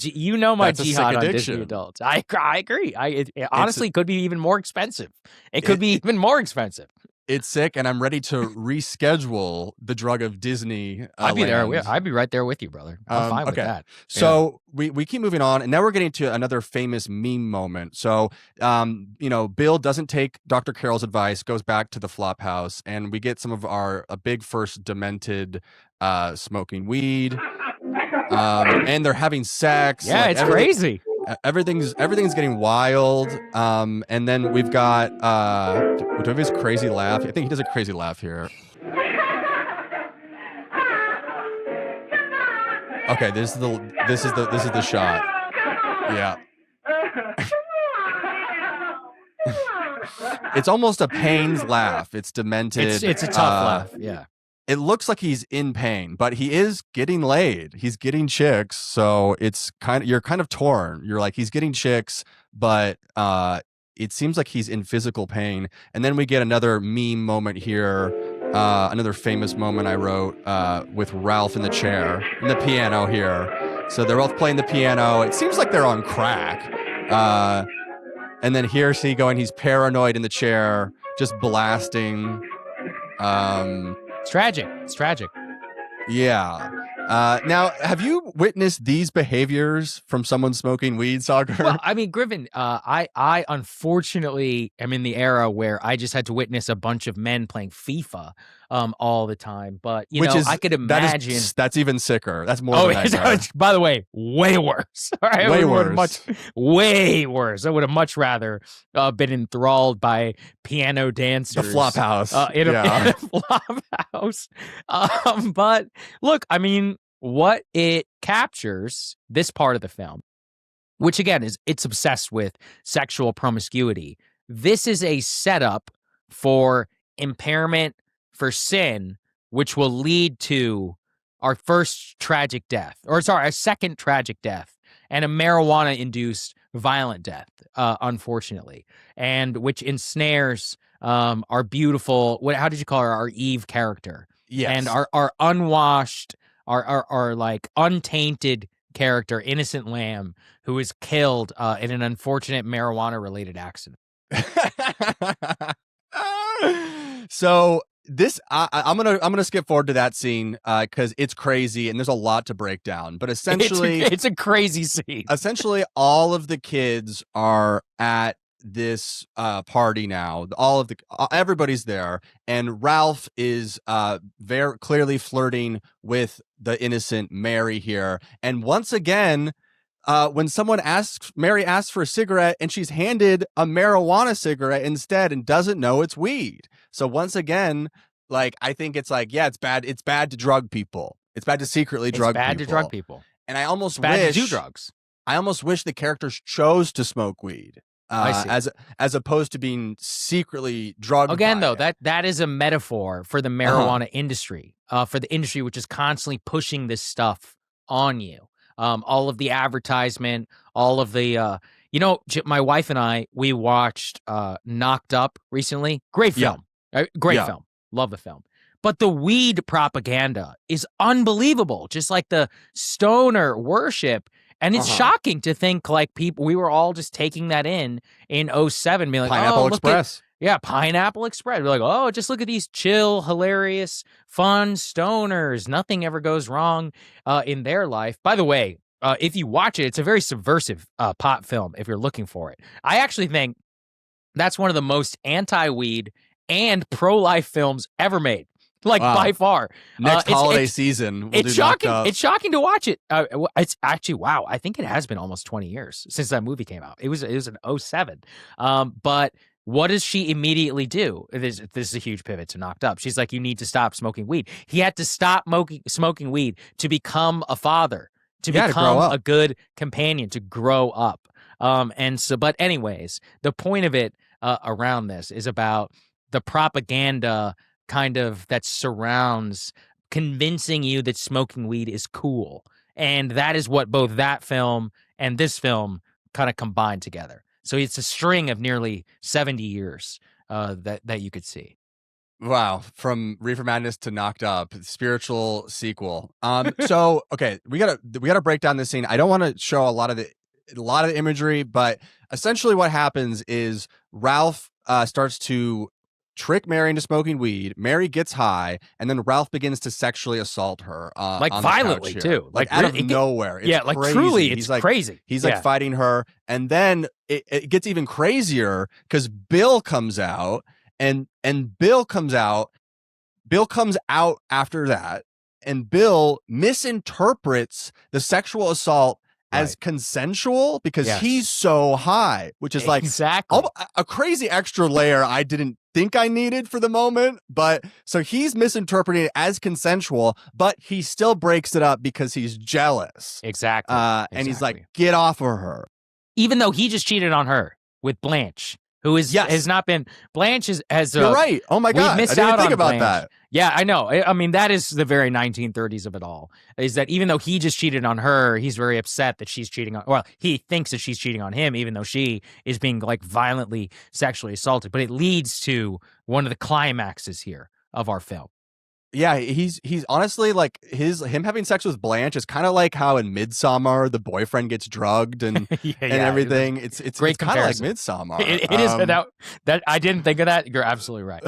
jihad on Disney adults. I agree. It honestly could be even more expensive. It could be even more expensive. It's sick, and I'm ready to reschedule the drug of Disney. I'd be there. I'd be right there with you, brother. I'm fine with that. So we keep moving on, and now we're getting to another famous meme moment. So, Bill doesn't take Dr. Carroll's advice, goes back to the flop house, and we get some of a big first demented smoking weed, and they're having sex. Yeah, it's crazy. Everything's getting wild. And then we've got do we have his crazy laugh? I think he does a crazy laugh here. Okay, this is the shot. Yeah. It's almost a pain's laugh. It's demented. It's a tough laugh. Yeah. It looks like he's in pain, but he is getting laid. He's getting chicks, so you're kind of torn. You're like, he's getting chicks, but it seems like he's in physical pain. And then we get another meme moment here, another famous moment I wrote with Ralph in the chair, in the piano here. So they're both playing the piano. It seems like they're on crack. And then here's he going, he's paranoid in the chair, just blasting. It's tragic. Yeah. Now, have you witnessed these behaviors from someone smoking weed, Saagar? Well, I mean, Griffin, I unfortunately am in the era where I just had to witness a bunch of men playing FIFA all the time. But, I could imagine. That's even sicker. That's more than that. By the way, way worse. All right? Way worse. Way worse. I would have much rather been enthralled by piano dancers. The flop house. In a flop house. But look, I mean, what it captures, this part of the film, which again it's obsessed with sexual promiscuity. This is a setup for impairment, for sin, which will lead to our second tragic death, and a marijuana-induced violent death, unfortunately, and which ensnares our beautiful, how did you call her, our Eve character? Yes. And our unwashed, our like untainted character, Innocent Lamb, who is killed in an unfortunate marijuana-related accident. So this, I'm gonna skip forward to that scene because it's crazy and there's a lot to break down. But essentially, it's a crazy scene. Essentially, all of the kids are at this party now. Everybody's there, and Ralph is very clearly flirting with the innocent Mary here. And once again, when Mary asks for a cigarette, and she's handed a marijuana cigarette instead, and doesn't know it's weed. So once again, like, I think it's like, yeah, it's bad. It's bad to drug people. It's bad to secretly drug people. It's bad to drug people. And I almost bad wish to do drugs. I almost wish the characters chose to smoke weed. As opposed to being secretly drugged. Again, though, that is a metaphor for the marijuana industry, for the industry which is constantly pushing this stuff on you. All of the advertisement, all of the, my wife and I, we watched Knocked Up recently. Great film. Great film. Love the film. But the weed propaganda is unbelievable. Just like the stoner worship. And it's shocking to think, like, we were all just taking that in 07, being like, Pineapple Express. Pineapple Express. We're like, oh, just look at these chill, hilarious, fun stoners. Nothing ever goes wrong in their life. By the way, if you watch it, it's a very subversive pot film if you're looking for it. I actually think that's one of the most anti-weed, and pro-life films ever made. Like by far. Next holiday season, we'll it's do shocking. Knocked Up. It's shocking to watch it. It's actually wow. I think it has been almost 20 years since that movie came out. It was in 07. But what does she immediately do? This is a huge pivot to Knocked Up. She's like, you need to stop smoking weed. He had to stop smoking weed to become a father, to become a good companion, to grow up. But anyways, the point of it around this is about the propaganda kind of that surrounds convincing you that smoking weed is cool. And that is what both that film and this film kind of combine together. So it's a string of nearly 70 years that you could see. Wow, from Reefer Madness to Knocked Up, spiritual sequel. So okay, we gotta break down this scene. I don't want to show a lot of the imagery, but essentially what happens is Ralph starts to trick Mary into smoking weed. Mary gets high, and then Ralph begins to sexually assault her, like on violently the couch here. Too, like out of nowhere. It's yeah, like crazy. Truly, it's crazy. He's like fighting her, and then it gets even crazier because Bill comes out, and Bill comes out. Bill comes out after that, and Bill misinterprets the sexual assault as consensual because he's so high, which is like a crazy extra layer I didn't think I needed for the moment. But so he's misinterpreting it as consensual, but he still breaks it up because he's jealous. Exactly. And he's like, get off of her. Even though he just cheated on her with Blanche, who has not been. Blanche has. You're right. Oh my God. I didn't think about Blanche. that. Yeah, I know. I mean, that is the very 1930s of it all. Is that even though he just cheated on her, he's very upset that she's cheating on. Well, he thinks that she's cheating on him, even though she is being like violently sexually assaulted. But it leads to one of the climaxes here of our film. Yeah, he's honestly like him having sex with Blanche is kind of like how in Midsommar the boyfriend gets drugged and everything. It's kind of like Midsommar. It is that I didn't think of that. You're absolutely right.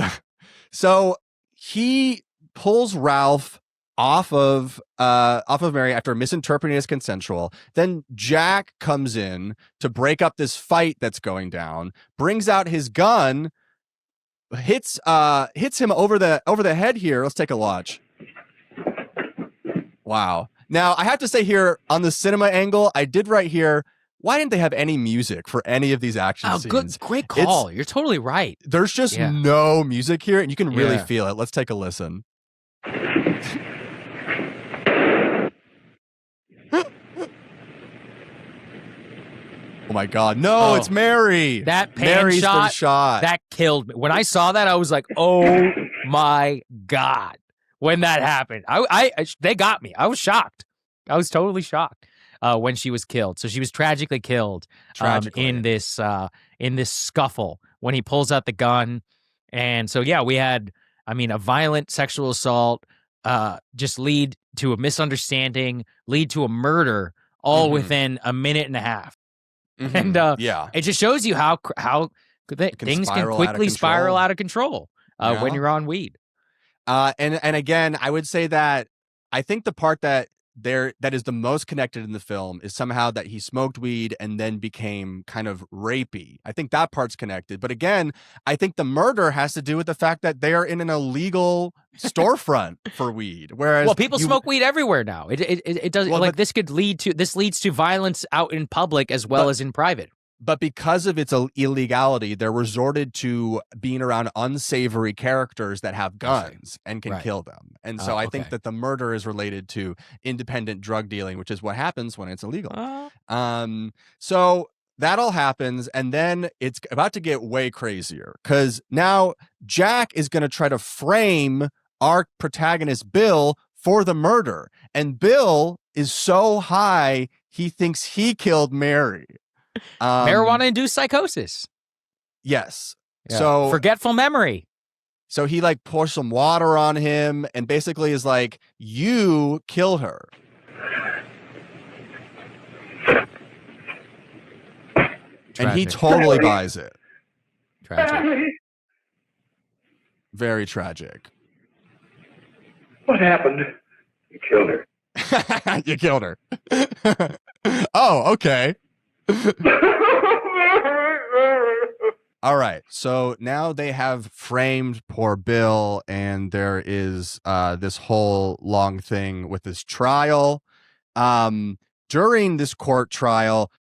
So he pulls Ralph off of Mary after misinterpreting it as consensual. Then Jack comes in to break up this fight that's going down, brings out his gun, hits him over the head here. Let's take a watch. Wow. Now I have to say here on the cinema angle, I did right here. Why didn't they have any music for any of these action scenes? Great call. You're totally right. There's just no music here, and you can really feel it. Let's take a listen. Oh my God. No, it's Mary. That Mary's been shot. That killed me. When I saw that, I was like, oh my God. When that happened, they got me. I was shocked. I was totally shocked when she was killed. So she was tragically killed in this scuffle when he pulls out the gun. And so, yeah, we had, a violent sexual assault just lead to a misunderstanding, lead to a murder all within a minute and a half. And it just shows you how things can quickly spiral out of control when you're on weed. And again, I would say that I think the part that is the most connected in the film is somehow that he smoked weed and then became kind of rapey. I think that part's connected. But again, I think the murder has to do with the fact that they are in an illegal storefront for weed. Whereas people smoke weed everywhere now. It does this leads to violence out in public as well as in private. But because of its illegality, they're resorted to being around unsavory characters that have guns and can kill them. And so I think that the murder is related to independent drug dealing, which is what happens when it's illegal. So that all happens, and then it's about to get way crazier because now Jack is going to try to frame our protagonist Bill for the murder. And Bill is so high, he thinks he killed Mary. Marijuana-induced psychosis. Yes. Yeah. So forgetful memory. So he like pours some water on him and basically is like, you kill her. And he totally buys it. Tragic. Very tragic. What happened? You killed her. You killed her. Oh, okay. All right. So now they have framed poor Bill, and there is this whole long thing with this trial. During this court trial,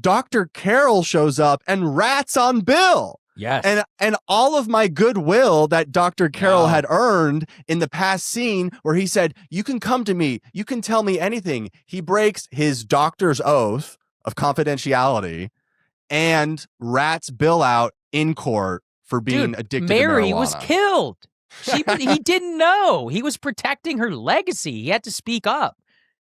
Dr. Carroll shows up and rats on Bill. Yes. And all of my goodwill that Dr. Carroll No. had earned in the past scene where he said, you can come to me, you can tell me anything. He breaks his doctor's oath of confidentiality and rats Bill out in court for being addicted to marijuana. Mary was killed. He didn't know. He was protecting her legacy. He had to speak up.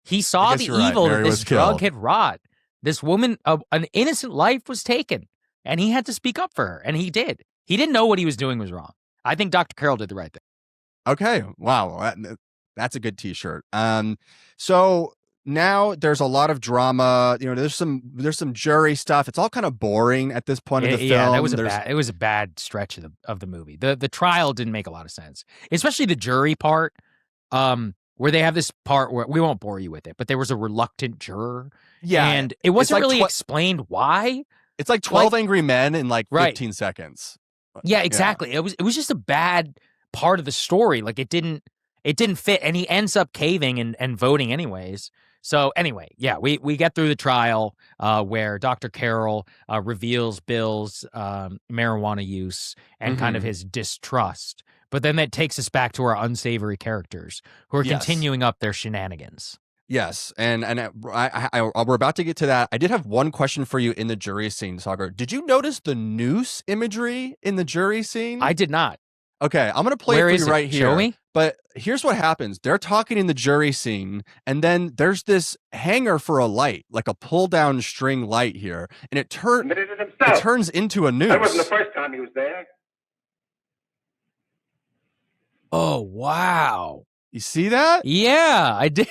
He saw the evil that this drug had wrought. This woman, an innocent life was taken, and he had to speak up for her, and he did. He didn't know what he was doing was wrong. I think Dr. Carroll did the right thing. Okay. Wow. That's a good T-shirt. So now there's a lot of drama. You know, there's some jury stuff. It's all kind of boring at this point in the film. Yeah, it was a bad stretch of the movie. The trial didn't make a lot of sense, especially the jury part. Where they have this part where we won't bore you with it, but there was a reluctant juror. Yeah. And it wasn't really explained why. It's like 12 Angry Men in like 15 seconds. Yeah, exactly. Yeah. It was just a bad part of the story. Like it didn't fit, and he ends up caving and voting anyways. So anyway, yeah, we get through the trial where Dr. Carroll reveals Bill's marijuana use and kind of his distrust. But then that takes us back to our unsavory characters who are continuing up their shenanigans. Yes, and we're about to get to that. I did have one question for you in the jury scene, Saagar. Did you notice the noose imagery in the jury scene? I did not. Okay, I'm going to play it for you right here. Show me. But here's what happens. They're talking in the jury scene, and then there's this hanger for a light, like a pull-down string light here, and it turns into a noose. That wasn't the first time he was there. Oh, wow. You see that? Yeah, I did.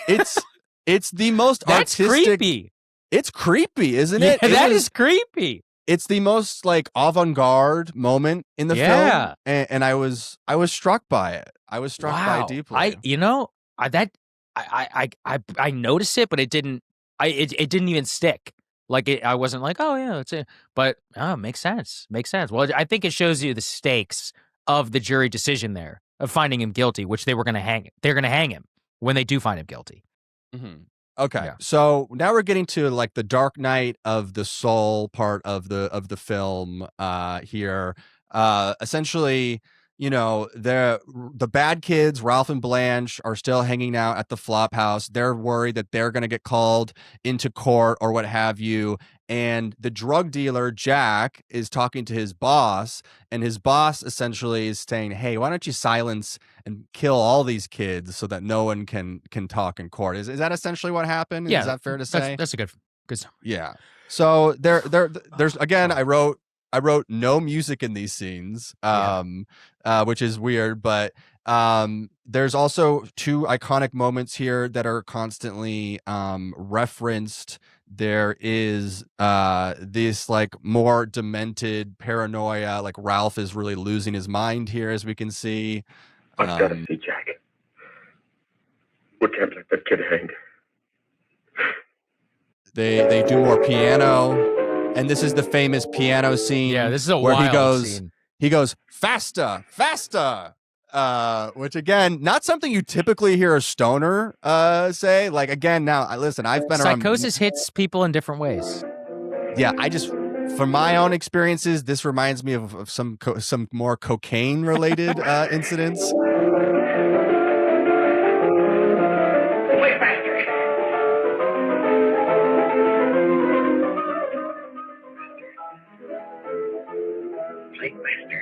It's the most That's artistic. Creepy. It's creepy, isn't it? That is creepy. It's the most like avant-garde moment in the film, and I was struck by it. I was struck by it deeply. I noticed it, but it didn't even stick. Like I wasn't like, oh yeah, that's it. But makes sense. Well, I think it shows you the stakes of the jury decision there of finding him guilty, which they're going to hang him when they do find him guilty. Mm-hmm. Okay, so now we're getting to like the dark night of the soul part of the film here. Essentially, you know, the bad kids, Ralph and Blanche, are still hanging out at the flop house. They're worried that they're going to get called into court or what have you. And the drug dealer, Jack, is talking to his boss, and his boss essentially is saying, hey, why don't you silence and kill all these kids so that no one can talk in court? Is that essentially what happened? Yeah, is that fair to say? That's a good summary. Yeah. So there's again, I wrote no music in these scenes, which is weird, but there's also two iconic moments here that are constantly referenced. There is this like more demented paranoia, like Ralph is really losing his mind here, as we can see. I've got to see Jack. We can't let that kid hang. They do more piano, and this is the famous piano scene. Yeah, this is where wild scene. He goes faster, faster. Which again, not something you typically hear a stoner say. Like again, now listen, I've been around. Psychosis hits people in different ways. Yeah, from my own experiences, this reminds me of some more cocaine related incidents. Play faster. Play faster.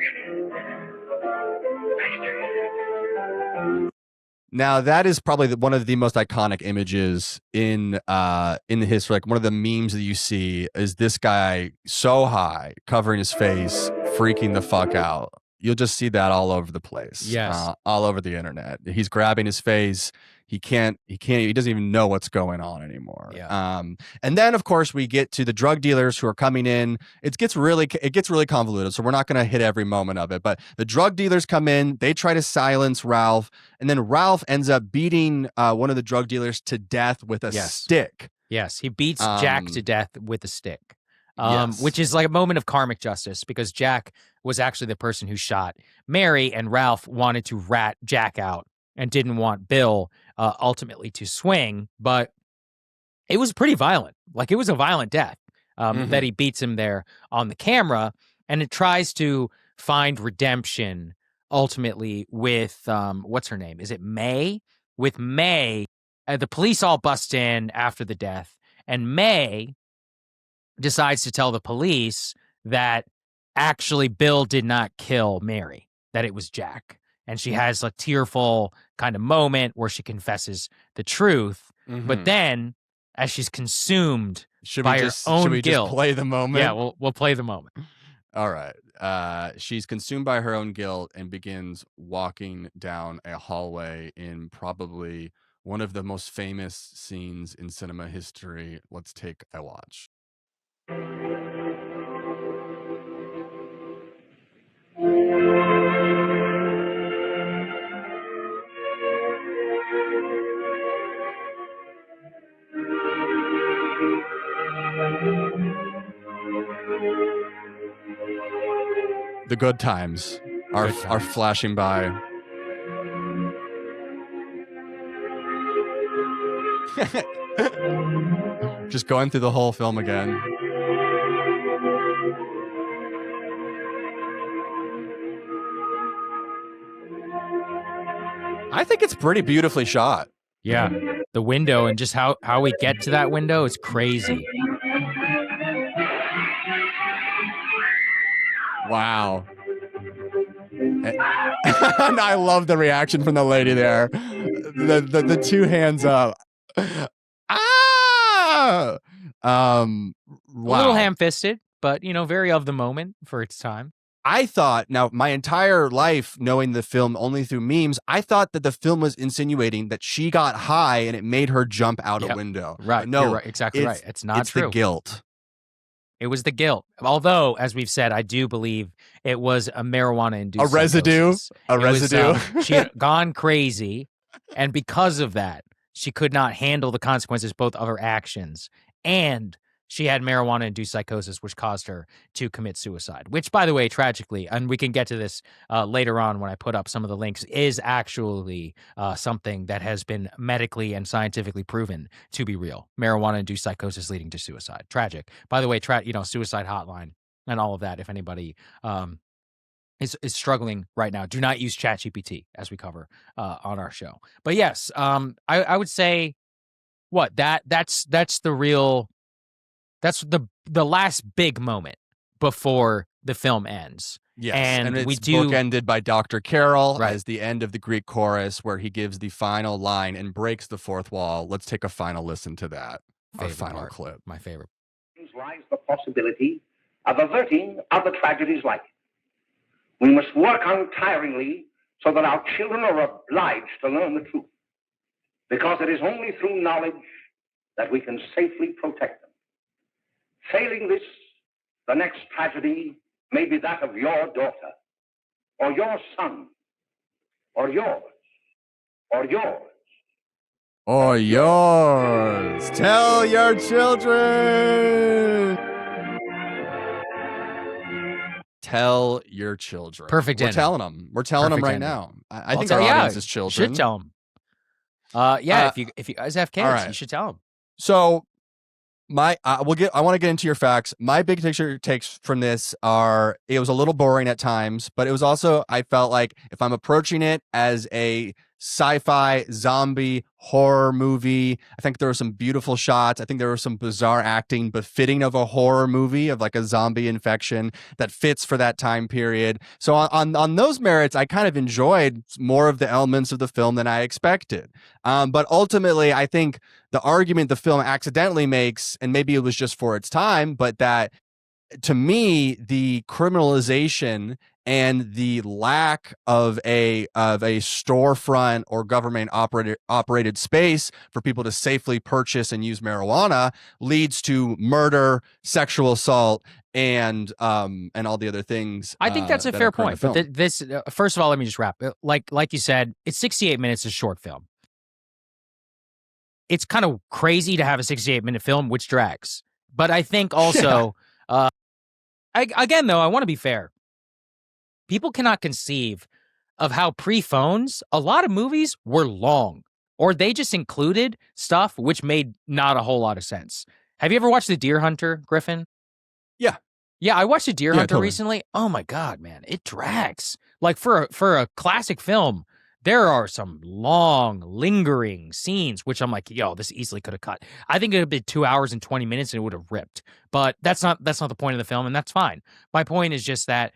Now that is probably one of the most iconic images in the history. Like one of the memes that you see is this guy so high, covering his face, freaking the fuck out. You'll just see that all over the place. Yes, all over the internet. He's grabbing his face. He doesn't even know what's going on anymore. Yeah. And then of course we get to the drug dealers who are coming in. It gets really convoluted, so we're not going to hit every moment of it, but the drug dealers come in, they try to silence Ralph, and then Ralph ends up beating one of the drug dealers to death with a stick. Yes, he beats Jack to death with a stick. Yes. which is like a moment of karmic justice because Jack was actually the person who shot Mary, and Ralph wanted to rat Jack out and didn't want Bill ultimately to swing, but it was pretty violent. Like, it was a violent death that he beats him there on the camera, and it tries to find redemption ultimately with what's her name? Is it May? With May, the police all bust in after the death, and May decides to tell the police that actually Bill did not kill Mary, that it was Jack. And she has a tearful kind of moment where she confesses the truth. But then, as she's consumed by her own should we guilt, just play the moment? yeah, we'll play the moment. All right. She's consumed by her own guilt and begins walking down a hallway in probably one of the most famous scenes in cinema history. Let's take a watch. The good times are flashing by. Just going through the whole film again. I think it's pretty beautifully shot. Yeah, the window and just how we get to that window is crazy. Wow. And I love the reaction from the lady there. The two hands up. Ah! Wow. A little ham-fisted, but, very of the moment for its time. I thought, now my entire life knowing the film only through memes, I thought that the film was insinuating that she got high and it made her jump out a window. Right. No, you're right, exactly right. It's not true. It's the guilt. It was the guilt. Although, as we've said, I do believe it was a marijuana-induced A residue. psychosis. A residue. She had gone crazy, and because of that, she could not handle the consequences both of her actions, and she had marijuana-induced psychosis, which caused her to commit suicide, which, by the way, tragically, and we can get to this later on when I put up some of the links, is actually something that has been medically and scientifically proven to be real. Marijuana-induced psychosis leading to suicide. Tragic. By the way, suicide hotline and all of that, if anybody is struggling right now, do not use ChatGPT, as we cover on our show. But yes, I would say, that's the real... That's the last big moment before the film ends. Yes, and it's we do bookended by Dr. Carroll as the end of the Greek chorus, where he gives the final line and breaks the fourth wall. Let's take a final listen to that. Our final clip. My favorite. Lies the possibility of averting other tragedies like it. We must work untiringly so that our children are obliged to learn the truth, because it is only through knowledge that we can safely protect them. Failing this, the next tragedy may be that of your daughter, or your son, or yours, or yours. Or yours. Tell your children. Tell your children. Perfect. We're telling them. We're telling them right now. I think our audience is children. Should tell them. If you guys have kids, you should tell them. So I want to get into your facts. My big picture takes from this are, it was a little boring at times, but it was also, I felt like if I'm approaching it as a sci-fi zombie horror movie, I think there were some beautiful shots. I think there was some bizarre acting befitting of a horror movie, of like a zombie infection that fits for that time period. So on those merits, I kind of enjoyed more of the elements of the film than I expected. But ultimately, I think the argument the film accidentally makes, and maybe it was just for its time, but that to me, the criminalization and the lack of a storefront or government operated space for people to safely purchase and use marijuana leads to murder, sexual assault, and all the other things. I think that's a fair point. But this, first of all, let me just wrap. Like you said, it's 68 minutes of short film. It's kind of crazy to have a 68-minute film, which drags. But I think also Again, though, I want to be fair. People cannot conceive of how pre-phones, a lot of movies were long, or they just included stuff which made not a whole lot of sense. Have you ever watched The Deer Hunter, Griffin? Yeah. Yeah, I watched The Deer Hunter totally. recently. Oh my God, man, it drags. Like for a classic film, there are some long, lingering scenes, which I'm like, yo, this easily could have cut. I think it would have been 2 hours and 20 minutes and it would have ripped. But that's not the point of the film, and that's fine. My point is just that,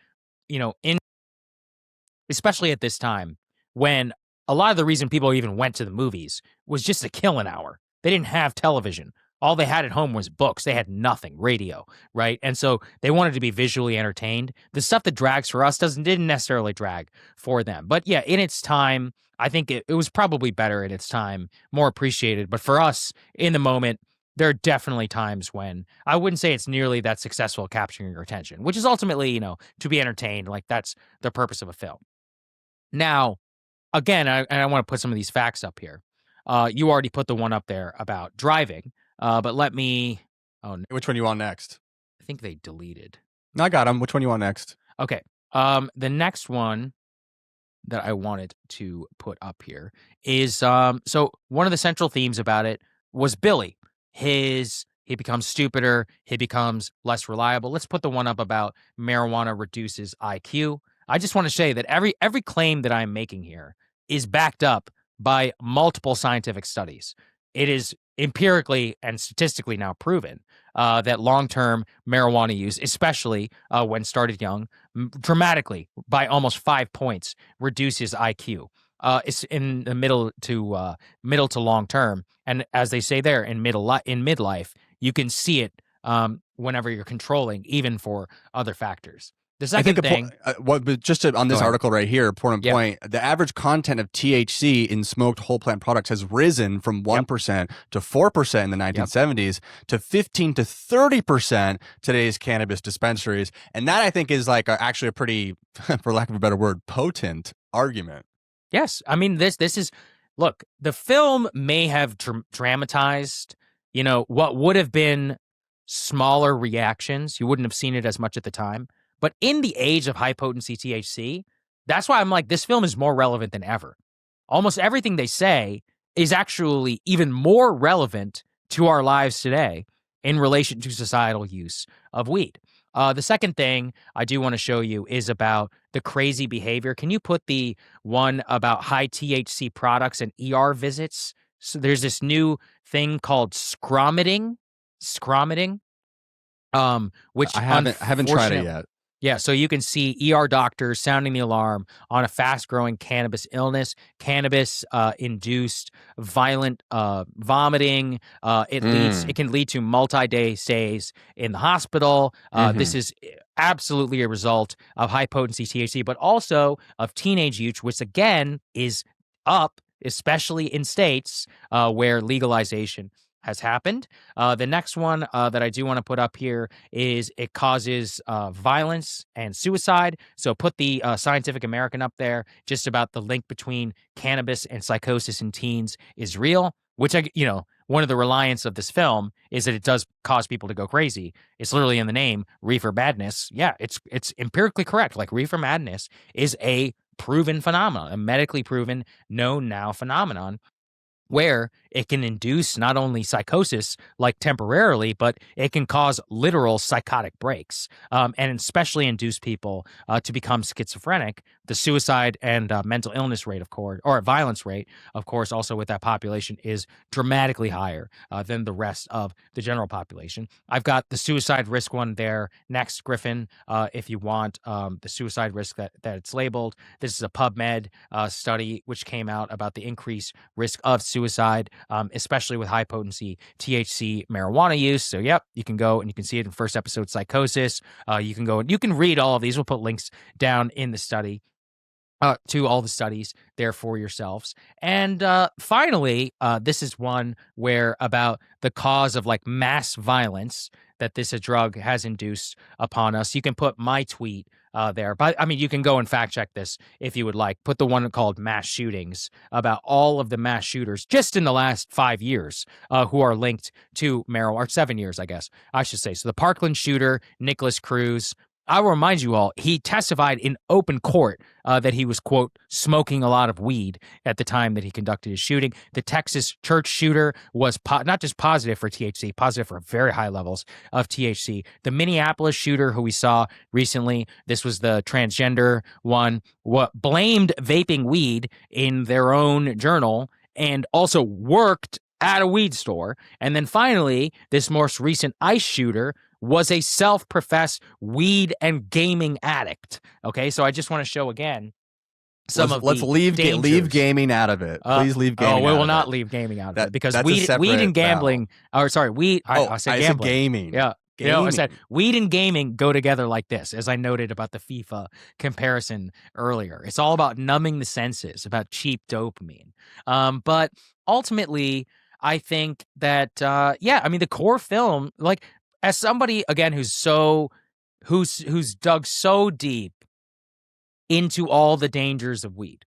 especially at this time, when a lot of the reason people even went to the movies was just to kill an hour. They didn't have television. All they had at home was books. They had nothing, radio, right? And so they wanted to be visually entertained. The stuff that drags for us didn't necessarily drag for them. But yeah, in its time, I think it was probably better in its time, more appreciated. But for us, in the moment, there are definitely times when I wouldn't say it's nearly that successful at capturing your attention, which is ultimately, to be entertained. Like that's the purpose of a film. Now, again, I want to put some of these facts up here. You already put the one up there about driving, but let me. Oh, no, Which one you want next? I think they deleted. No, I got them. Which one you want next? Okay. The next one that I wanted to put up here is so one of the central themes about it was Billy. He becomes stupider, he becomes less reliable. Let's put the one up about marijuana reduces IQ. I just want to say that every claim that I'm making here is backed up by multiple scientific studies. It is empirically and statistically now proven that long-term marijuana use, especially when started young, dramatically by almost 5 points reduces IQ. It's in the middle to long term, and as they say there, in midlife, you can see it whenever you're controlling, even for other factors. The second thing, on this article right here, important Yeah. point: the average content of THC in smoked whole plant products has risen from 1% to 4% in the 1970s to 15 to 30% today's cannabis dispensaries, and that I think is like actually a pretty, for lack of a better word, potent argument. yes, I mean this is look. The film may have dramatized, what would have been smaller reactions. You wouldn't have seen it as much at the time. But in the age of high potency THC, that's why I'm like, this film is more relevant than ever. Almost everything they say is actually even more relevant to our lives today in relation to societal use of weed. The second thing I do want to show you is about the crazy behavior. Can you put the one about high THC products and ER visits? So there's this new thing called scromiting, which I haven't tried it yet. Yeah, so you can see ER doctors sounding the alarm on a fast-growing cannabis illness, cannabis-induced violent vomiting. It can lead to multi-day stays in the hospital. This is absolutely a result of high-potency THC, but also of teenage use, which again is up, especially in states where legalization has happened. The next one that I do want to put up here is it causes violence and suicide. So put the Scientific American up there, just about the link between cannabis and psychosis in teens is real, which one of the reliance of this film is that it does cause people to go crazy. It's literally in the name, Reefer Madness. Yeah, it's empirically correct. Like Reefer Madness is a proven phenomenon, a medically proven, known now phenomenon, where it can induce not only psychosis, like temporarily, but it can cause literal psychotic breaks, and especially induce people to become schizophrenic. The suicide and mental illness rate, of course, or violence rate, of course, also with that population is dramatically higher than the rest of the general population. I've got the suicide risk one there next, Griffin, if you want the suicide risk that it's labeled. This is a PubMed study which came out about the increased risk of suicide, especially with high potency THC marijuana use. So, yep, you can go and you can see it in first episode, Psychosis. You can go and you can read all of these. We'll put links down in the study to all the studies there for yourselves. And finally, this is one where about the cause of like mass violence that this drug has induced upon us. You can put my tweet there. But I mean, you can go and fact check this if you would like. Put the one called mass shootings about all of the mass shooters just in the last 5 years who are linked to marijuana, or 7 years, I guess I should say. So the Parkland shooter, Nicholas Cruz, I will remind you all, he testified in open court that he was, quote, smoking a lot of weed at the time that he conducted his shooting. The Texas church shooter was not just positive for THC, positive for very high levels of THC. The Minneapolis shooter who we saw recently, this was the transgender one, blamed vaping weed in their own journal and also worked at a weed store. And then finally, this most recent ICE shooter was a self-professed weed and gaming addict. Okay, so I just want to show again let's leave gaming out of it. Please leave gaming. Oh, we will out not of it. leave gaming out of it because that's weed and gambling. Battle. Or sorry, weed. I said gambling. I said gaming. Yeah. Gaming. I said weed and gaming go together like this, as I noted about the FIFA comparison earlier. It's all about numbing the senses, about cheap dopamine. But ultimately, I think that I mean, the core film, like, as somebody again who's dug so deep into all the dangers of weed,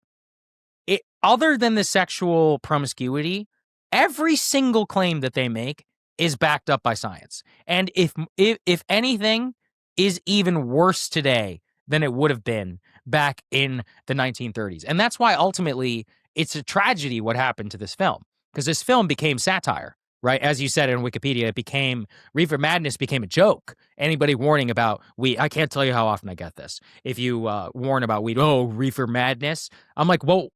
other than the sexual promiscuity, every single claim that they make is backed up by science. And if anything is even worse today than it would have been back in the 1930s. And that's why ultimately it's a tragedy what happened to this film, because this film became satire. Right, as you said in Wikipedia, Reefer Madness became a joke. Anybody warning about weed, I can't tell you how often I get this. If you warn about weed, Reefer Madness, I'm like, well,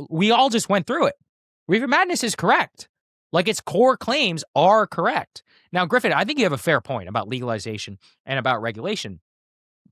we all just went through it. Reefer Madness is correct. Like, its core claims are correct. Now, Griffin, I think you have a fair point about legalization and about regulation.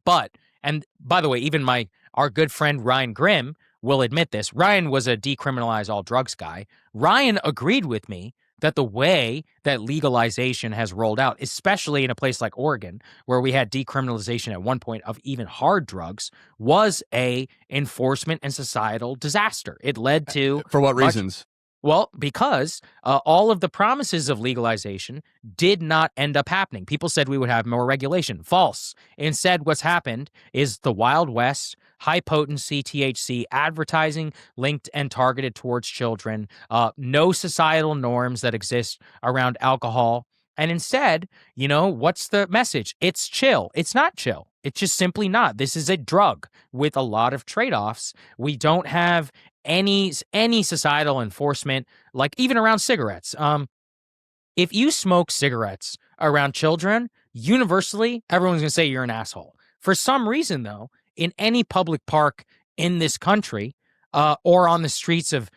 But, and by the way, even our good friend Ryan Grimm will admit this. Ryan was a decriminalize all drugs guy. Ryan agreed with me that the way that legalization has rolled out, especially in a place like Oregon, where we had decriminalization at one point of even hard drugs, was a enforcement and societal disaster. It led to... For what reasons? Well, because all of the promises of legalization did not end up happening. People said we would have more regulation. False. Instead, what's happened is the Wild West, high-potency THC advertising linked and targeted towards children, no societal norms that exist around alcohol. And instead, what's the message? It's chill. It's not chill. It's just simply not. This is a drug with a lot of trade-offs. We don't have any societal enforcement, like even around cigarettes. If you smoke cigarettes around children, universally, everyone's going to say you're an asshole. For some reason, though, in any public park in this country, or on the streets of,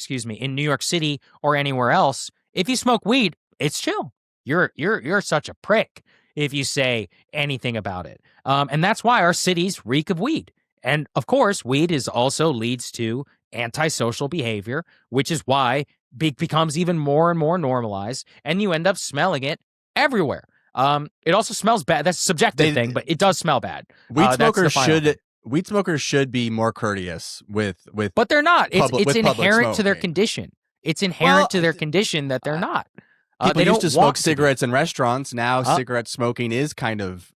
in New York City or anywhere else, if you smoke weed, it's chill. You're such a prick if you say anything about it. And that's why our cities reek of weed. And of course, weed also leads to antisocial behavior, which is why it becomes even more and more normalized, and you end up smelling it everywhere. It also smells bad. That's a subjective thing, but it does smell bad. Weed smokers should be more courteous with but they're not. It's inherent to their smoking. Condition. It's inherent to their condition that they're not. People they used don't to smoke want cigarettes in restaurants. Now cigarette smoking is kind of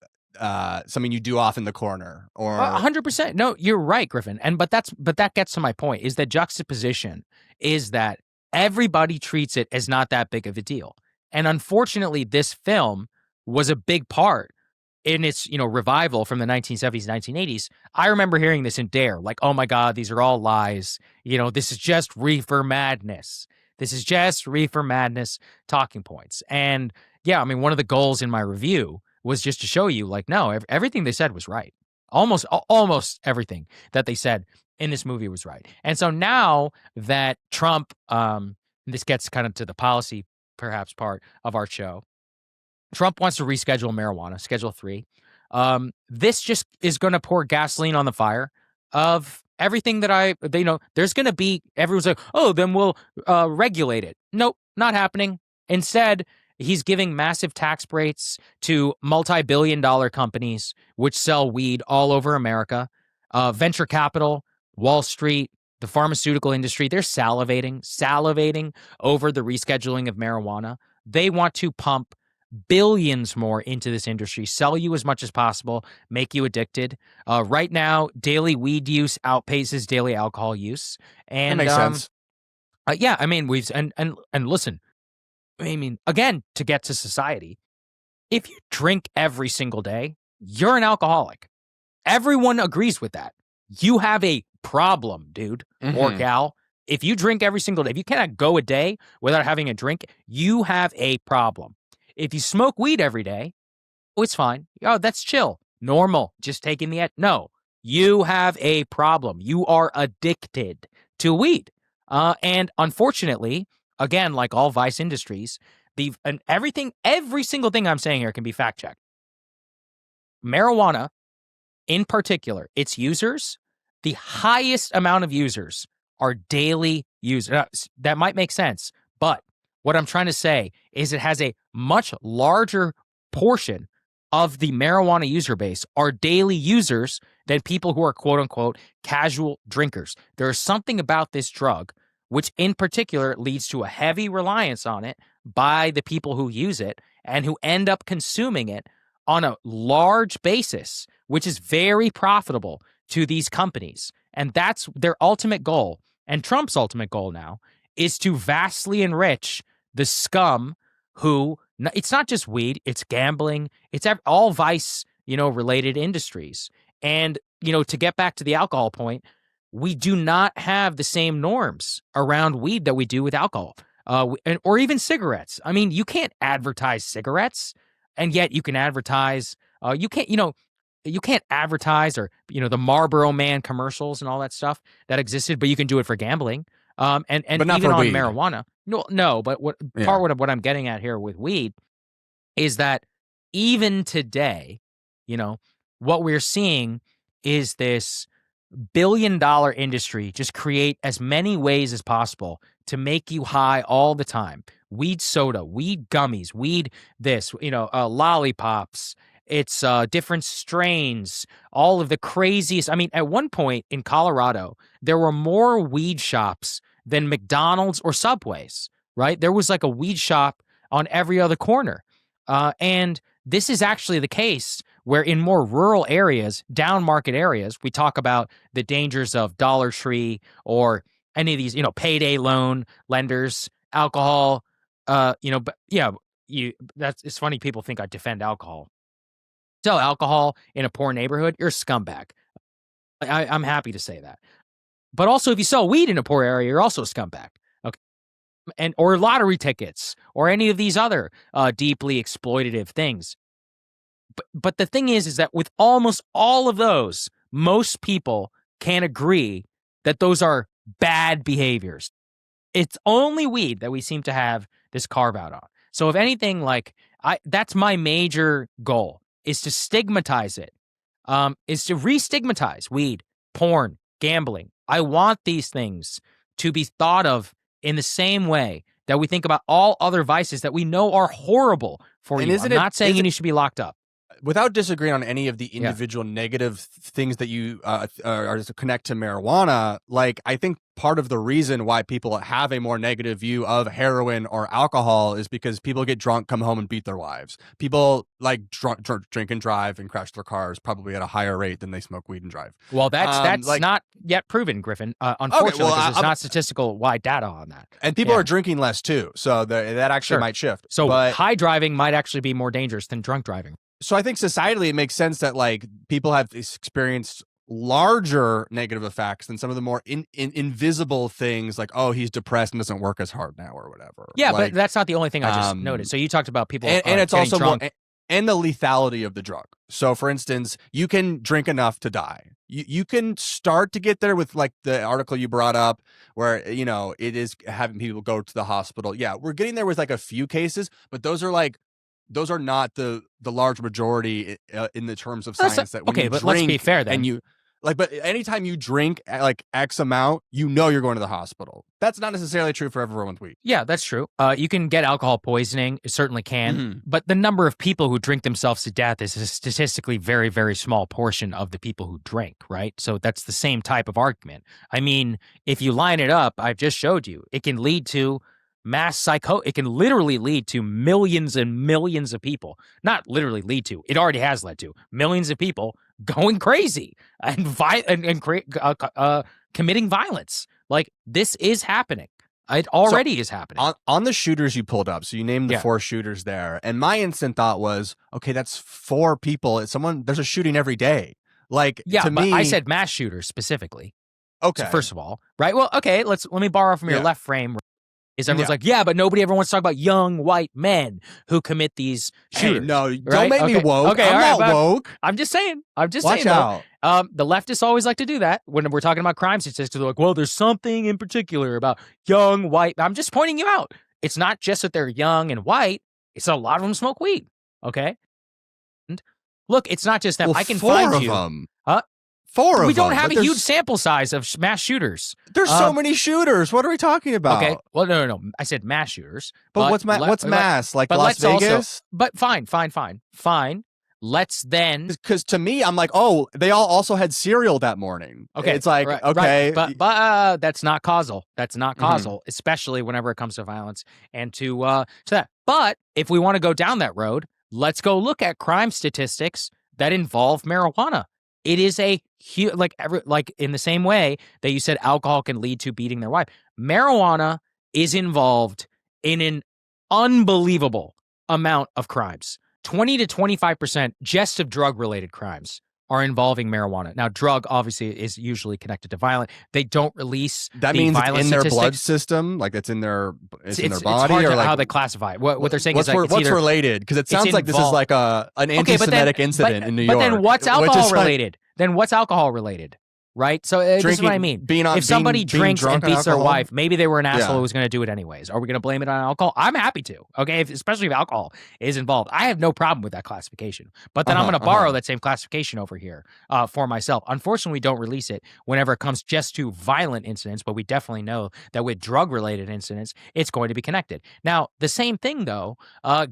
something you do off in the corner, or 100%. No, you're right, Griffin. But that gets to my point, is that juxtaposition is that everybody treats it as not that big of a deal. And unfortunately, this film was a big part in its, revival from the 1970s, 1980s. I remember hearing this in Dare, like, oh my God, these are all lies. This is just reefer madness. This is just reefer madness talking points. And yeah, I mean, one of the goals in my review was just to show you, like, no, everything they said was right. Almost everything that they said in this movie was right. And so now that Trump, this gets kind of to the policy, perhaps, part of our show, Trump wants to reschedule marijuana, Schedule 3. This just is going to pour gasoline on the fire of everything that there's going to be, everyone's like, oh, then we'll regulate it. Nope, not happening. Instead, he's giving massive tax breaks to multi-billion-dollar companies which sell weed all over America. Venture capital, Wall Street, the pharmaceutical industry, they're salivating over the rescheduling of marijuana. They want to pump billions more into this industry, sell you as much as possible, make you addicted. Right now, daily weed use outpaces daily alcohol use. And That makes sense. yeah, I mean, and listen, I mean, again, to get to society, if you drink every single day, you're an alcoholic. Everyone agrees with that. You have a problem, dude or gal. If you drink every single day, if you cannot go a day without having a drink, you have a problem. If you smoke weed every day, oh, it's fine. Oh, that's chill. Normal. Just taking the no. You have a problem. You are addicted to weed. And unfortunately, again, like all vice industries, every single thing I'm saying here can be fact checked. Marijuana, in particular, its users, the highest amount of users are daily users. That might make sense, but what I'm trying to say is it has a much larger portion of the marijuana user base are daily users than people who are quote unquote casual drinkers. There is something about this drug which in particular leads to a heavy reliance on it by the people who use it and who end up consuming it on a large basis, which is very profitable to these companies. And that's their ultimate goal. And Trump's ultimate goal now is to vastly enrich the scum who, it's not just weed, it's gambling, it's all vice, related industries. And, to get back to the alcohol point, we do not have the same norms around weed that we do with alcohol, or even cigarettes. I mean, you can't advertise cigarettes, and yet you can advertise. You can't advertise or the Marlboro Man commercials and all that stuff that existed, but you can do it for gambling. And but not even for on weed. marijuana. No. But what I'm getting at here with weed is that even today, what we're seeing is this billion-dollar industry just create as many ways as possible to make you high all the time. Weed soda, weed gummies, weed this, lollipops. It's different strains, all of the craziest. I mean, at one point in Colorado, there were more weed shops than McDonald's or Subways, right? There was like a weed shop on every other corner. And this is actually the case where in more rural areas, down market areas, we talk about the dangers of Dollar Tree or any of these, payday loan lenders, alcohol, but yeah, it's funny. People think I defend alcohol. Sell alcohol in a poor neighborhood, you're a scumbag. I'm happy to say that. But also, if you sell weed in a poor area, you're also a scumbag. Okay, or lottery tickets, or any of these other deeply exploitative things. But the thing is that with almost all of those, most people can agree that those are bad behaviors. It's only weed that we seem to have this carve out on. So if anything, that's my major goal, is to stigmatize it, is to re-stigmatize weed, porn, gambling. I want these things to be thought of in the same way that we think about all other vices that we know are horrible for you. I'm not saying you should be locked up. Without disagreeing on any of the individual negative things that you are to connect to marijuana, I think part of the reason why people have a more negative view of heroin or alcohol is because people get drunk, come home, and beat their wives. People drink and drive and crash their cars probably at a higher rate than they smoke weed and drive. Well, that's not yet proven, Griffin. Unfortunately, because there's not statistical wide data on that. And people are drinking less too, so that actually might shift. So high driving might actually be more dangerous than drunk driving. So I think societally it makes sense that people have experienced larger negative effects than some of the more invisible things, like, oh, he's depressed and doesn't work as hard now or whatever. Yeah, but that's not the only thing I just noted. So you talked about people and it's also drunk. more, and the lethality of the drug. So for instance, you can drink enough to die. You can start to get there with the article you brought up where, it is having people go to the hospital. Yeah, we're getting there with a few cases, but those are not the large majority in the terms of science that when you but drink, let's be fair then. And but anytime you drink X amount, you're going to the hospital. That's not necessarily true for everyone with weed. Yeah, that's true. You can get alcohol poisoning. It certainly can. But the number of people who drink themselves to death is a statistically very, very small portion of the people who drink, right? So that's the same type of argument. I mean, if you line it up, I've just showed you, it can lead to it can literally lead to millions and millions of people. Not literally lead to, it already has led to millions of people going crazy and committing violence. Like, this is happening. It already is happening. On the shooters you pulled up, so you named the 4 shooters there, and my instant thought was, okay, that's 4 people. There's a shooting every day. Like, to but me, I said mass shooters specifically. Okay. So first of all, right? Well, okay, let me borrow from your left frame. Is everyone's like, but nobody ever wants to talk about young white men who commit these shooters. Hey, no, right? don't make me woke. Okay, I'm not woke. I'm just saying. Watch out. The leftists always like to do that when we're talking about crime statistics. They're like, well, there's something in particular about young white. I'm just pointing you out. It's not just that they're young and white. It's a lot of them smoke weed. Okay. And look, it's not just them. Well, I can 4 find of you. them. 4 of them. We don't have a huge sample size of mass shooters. There's so many shooters. What are we talking about? Okay. Well, no. I said mass shooters. But what's mass? Like Las Vegas? But fine. Let's then, because to me, I'm like, oh, they all also had cereal that morning. Okay, it's like okay, right. but that's not causal. That's not causal, especially whenever it comes to violence and to that. But if we want to go down that road, let's go look at crime statistics that involve marijuana. It is a huge, like in the same way that you said alcohol can lead to beating their wife. Marijuana is involved in an unbelievable amount of crimes. 20 to 25% just of drug-related crimes are involving marijuana. Now, drug obviously is usually connected to violence. They don't release that the means violence it's in their statistics. blood system, like it's in their body. It's hard or to like, how they classify it. What they're saying is like what's related, because it sounds like this is like an anti-Semitic incident in New York. But then what's alcohol related? Then what's alcohol related? Right? So this is what I mean. If somebody drinks and beats their wife, maybe they were an asshole who was going to do it anyways. Are we going to blame it on alcohol? I'm happy to. Okay, especially if alcohol is involved. I have no problem with that classification. But then I'm going to borrow that same classification over here for myself. Unfortunately, we don't release it whenever it comes just to violent incidents, but we definitely know that with drug-related incidents, it's going to be connected. Now, the same thing, though,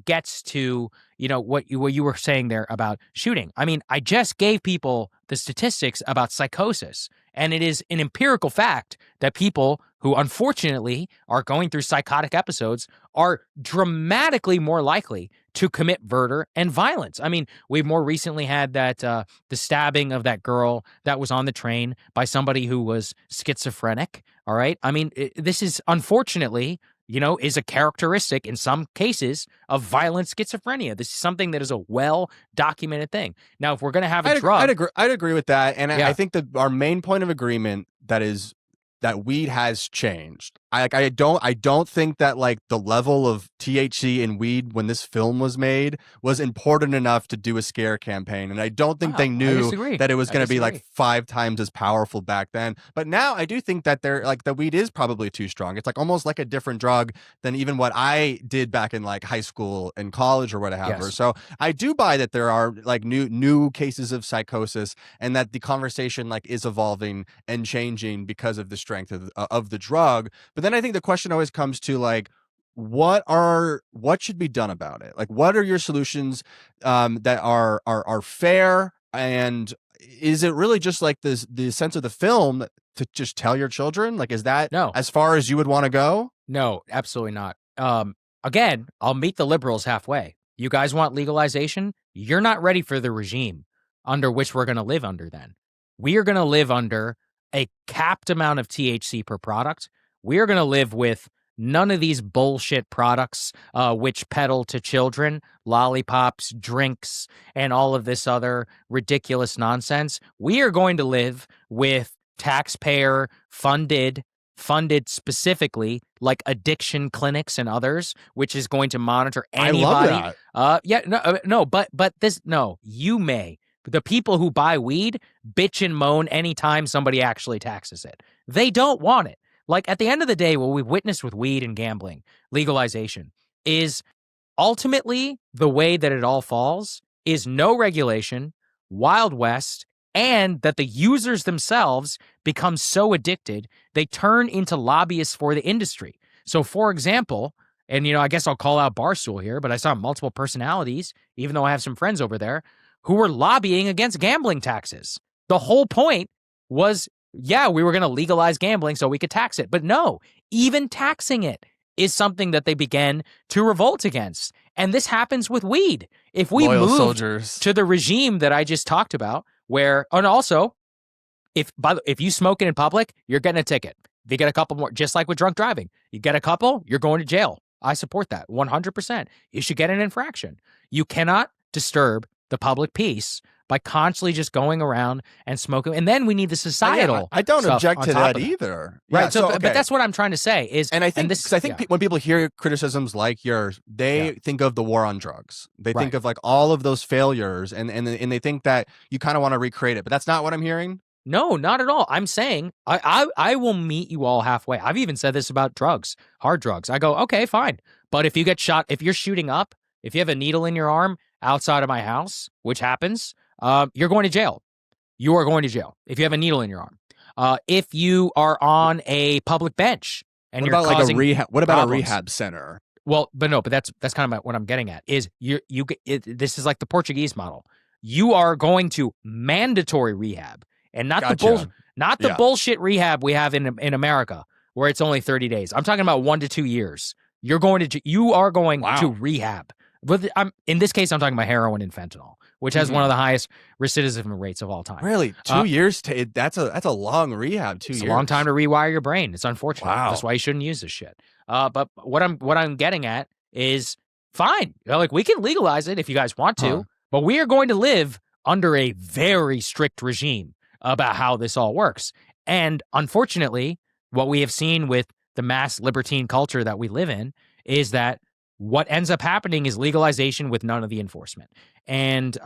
gets to what you were saying there about shooting. I mean, I just gave people the statistics about psychosis, and it is an empirical fact that people who unfortunately are going through psychotic episodes are dramatically more likely to commit murder and violence. I mean, we've more recently had that the stabbing of that girl that was on the train by somebody who was schizophrenic. All right. I mean, this is unfortunately, is a characteristic in some cases of violent schizophrenia. This is something that is a well-documented thing. Now, if we're going to have a drug... I'd agree with that. And I think that our main point of agreement that weed has changed. I don't think that like the level of THC in weed when this film was made was important enough to do a scare campaign, and I don't think they knew that it was going to be like 5 times as powerful back then. But now I do think that the weed is probably too strong. It's like almost like a different drug than even what I did back in like high school and college or whatever. Yes. So I do buy that there are like new cases of psychosis, and that the conversation like is evolving and changing because of the strength of the drug. But then I think the question always comes to like, what should be done about it? Like, what are your solutions that are fair? And is it really just like the sense of the film to just tell your children? Like, is that as far as you would want to go? No, absolutely not. Again, I'll meet the liberals halfway. You guys want legalization? You're not ready for the regime under which we're going to live under then. We are going to live under a capped amount of THC per product. We are going to live with none of these bullshit products which peddle to children, lollipops, drinks, and all of this other ridiculous nonsense. We are going to live with taxpayer funded specifically like addiction clinics and others, which is going to monitor anybody. I love that. You may. The people who buy weed bitch and moan anytime somebody actually taxes it. They don't want it. Like, at the end of the day, what we've witnessed with weed and gambling, legalization, is ultimately the way that it all falls is no regulation, Wild West, and that the users themselves become so addicted, they turn into lobbyists for the industry. So, for example, and, I guess I'll call out Barstool here, but I saw multiple personalities, even though I have some friends over there, who were lobbying against gambling taxes. The whole point was, we were going to legalize gambling so we could tax it. But no, even taxing it is something that they began to revolt against. And this happens with weed. If we Loyal moved soldiers. to the regime that I just talked about, where, and also, if you smoke it in public, you're getting a ticket. If you get a couple more, just like with drunk driving, you get a couple, you're going to jail. I support that 100%. You should get an infraction. You cannot disturb the public peace by constantly just going around and smoking. And then we need the societal. I don't stuff object on to top that of either. Right. Yeah, But that's what I'm trying to say is, and I think this, when people hear criticisms like yours, they think of the war on drugs. They think of like all of those failures, and they think that you kind of want to recreate it. But that's not what I'm hearing. No, not at all. I'm saying I will meet you all halfway. I've even said this about drugs, hard drugs. I go, okay, fine. But if you get shot, if you're shooting up, if you have a needle in your arm outside of my house, which happens, you're going to jail. You are going to jail if you have a needle in your arm. If you are on a public bench and What you're about causing like a rehab? What about problems. a rehab center? Well, but that's kind of what I'm getting at is this is like the Portuguese model. You are going to mandatory rehab and not the bullshit rehab we have in America where it's only 30 days. I'm talking about 1 to 2 years. You are going to rehab. But in this case, I'm talking about heroin and fentanyl, which has one of the highest recidivism rates of all time. Really, 2 years? That's a long rehab. 2 years. It's a long time to rewire your brain. It's unfortunate. Wow. That's why you shouldn't use this shit. But what I'm getting at is fine. Like we can legalize it if you guys want to, but we are going to live under a very strict regime about how this all works. And unfortunately, what we have seen with the mass libertine culture that we live in is that what ends up happening is legalization with none of the enforcement. And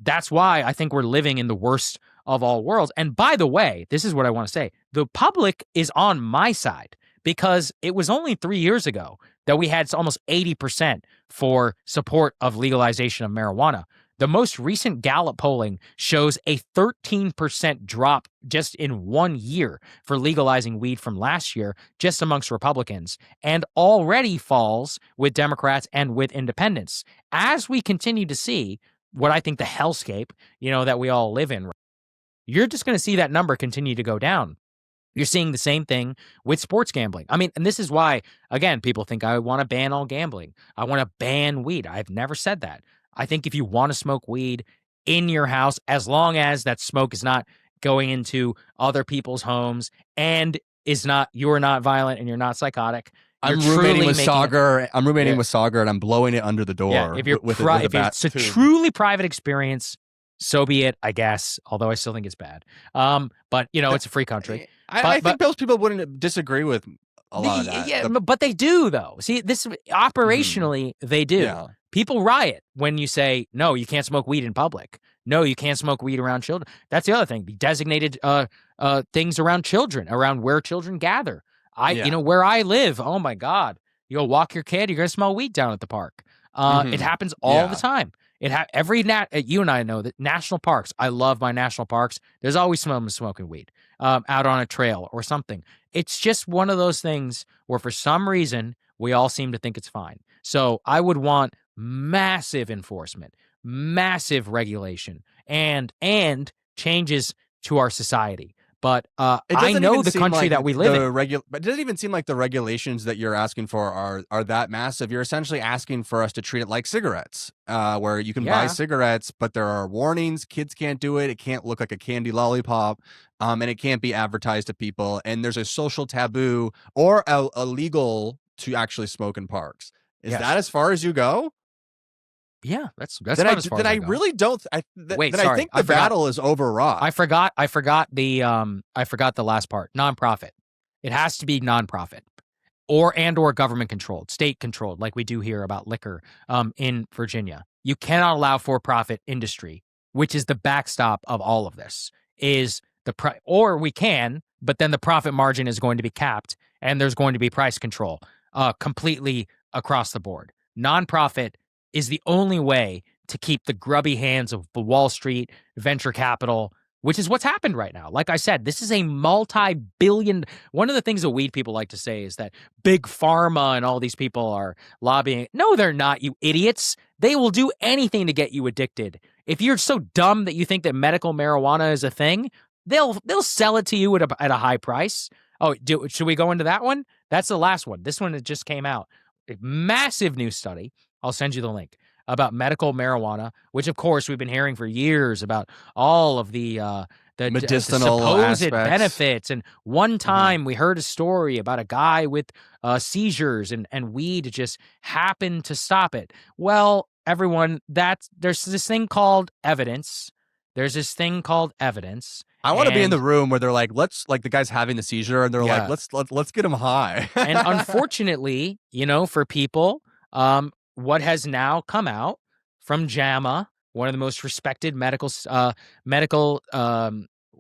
that's why I think we're living in the worst of all worlds. And by the way, this is what I want to say. The public is on my side because it was only 3 years ago that we had almost 80% for support of legalization of marijuana. The most recent Gallup polling shows a 13% drop just in 1 year for legalizing weed from last year, just amongst Republicans, and already falls with Democrats and with independents. As we continue to see what I think the hellscape, that we all live in, you're just going to see that number continue to go down. You're seeing the same thing with sports gambling. I mean, and this is why, again, people think I want to ban all gambling. I want to ban weed. I've never said that. I think if you want to smoke weed in your house, as long as that smoke is not going into other people's homes and you're not violent and you're not psychotic. I'm roommating with Saagar. I'm roommating with Saagar, and I'm blowing it under the door. Yeah, if it's a truly private experience, so be it, I guess. Although I still think it's bad. But it's a free country. I think those people wouldn't disagree with a lot of that. Yeah, but they do though. See, this operationally they do. Yeah. People riot when you say, no, you can't smoke weed in public. No, you can't smoke weed around children. That's the other thing. The designated things around children, around where children gather. Where I live, oh my God. You go walk your kid, you're going to smell weed down at the park. It happens all the time. You and I know that national parks, I love my national parks. There's always someone smoking weed out on a trail or something. It's just one of those things where for some reason we all seem to think it's fine. So I would want massive enforcement, massive regulation, and changes to our society. But I know the country that we live in. But it doesn't even seem like the regulations that you're asking for are that massive. You're essentially asking for us to treat it like cigarettes, where you can buy cigarettes, but there are warnings. Kids can't do it. It can't look like a candy lollipop, and it can't be advertised to people. And there's a social taboo or illegal to actually smoke in parks. Is that as far as you go? Yeah, that's then about as far as I I go. really don't. I think the battle is overwrought. I forgot the last part. Nonprofit. It has to be nonprofit, or government controlled, state controlled, like we do here about liquor in Virginia. You cannot allow for-profit industry, which is the backstop of all of this. Or we can, but then the profit margin is going to be capped, and there's going to be price control completely across the board. Nonprofit is the only way to keep the grubby hands of the Wall Street, venture capital, which is what's happened right now. Like I said, this is a multi-billion. One of the things that weed people like to say is that big pharma and all these people are lobbying. No, they're not, you idiots. They will do anything to get you addicted. If you're so dumb that you think that medical marijuana is a thing, they'll sell it to you at a high price. Oh, should we go into that one? That's the last one. This one that just came out. A massive new study. I'll send you the link about medical marijuana, which of course we've been hearing for years about all of the medicinal supposed aspects. benefits. And one time we heard a story about a guy with seizures and weed just happened to stop it. Well, everyone, there's this thing called evidence. There's this thing called evidence. I want to be in the room where they're like, the guy's having the seizure, and they're Yeah. like, let's get him high. And unfortunately, for people, what has now come out from JAMA, one of the most respected medical,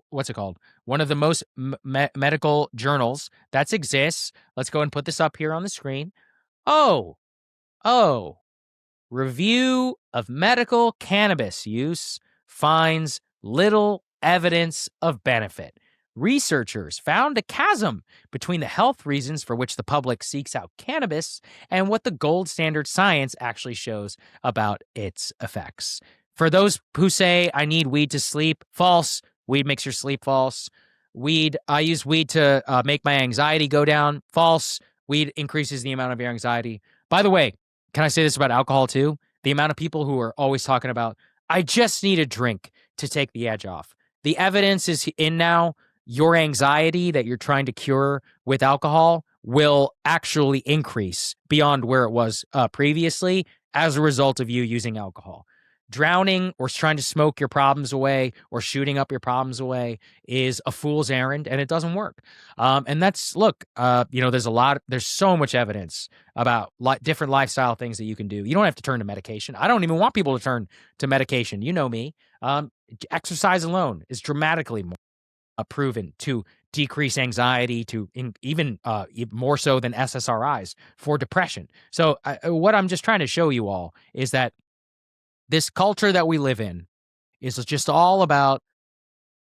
what's it called? One of the most medical journals that exists. Let's go and put this up here on the screen. Oh, review of medical cannabis use finds little evidence of benefit. Researchers found a chasm between the health reasons for which the public seeks out cannabis and what the gold standard science actually shows about its effects. For those who say, I need weed to sleep, false. Weed makes your sleep, false. I use weed to make my anxiety go down, false. Weed increases the amount of your anxiety. By the way, can I say this about alcohol too? The amount of people who are always talking about, I just need a drink to take the edge off. The evidence is in now. Your anxiety that you're trying to cure with alcohol will actually increase beyond where it was previously as a result of you using alcohol. Drowning or trying to smoke your problems away or shooting up your problems away is a fool's errand, and it doesn't work. And that's, there's so much evidence about different lifestyle things that you can do. You don't have to turn to medication. I don't even want people to turn to medication. You know me. Exercise alone is dramatically more proven to decrease anxiety, to even more so than SSRIs for depression. So what I'm just trying to show you all is that this culture that we live in is just all about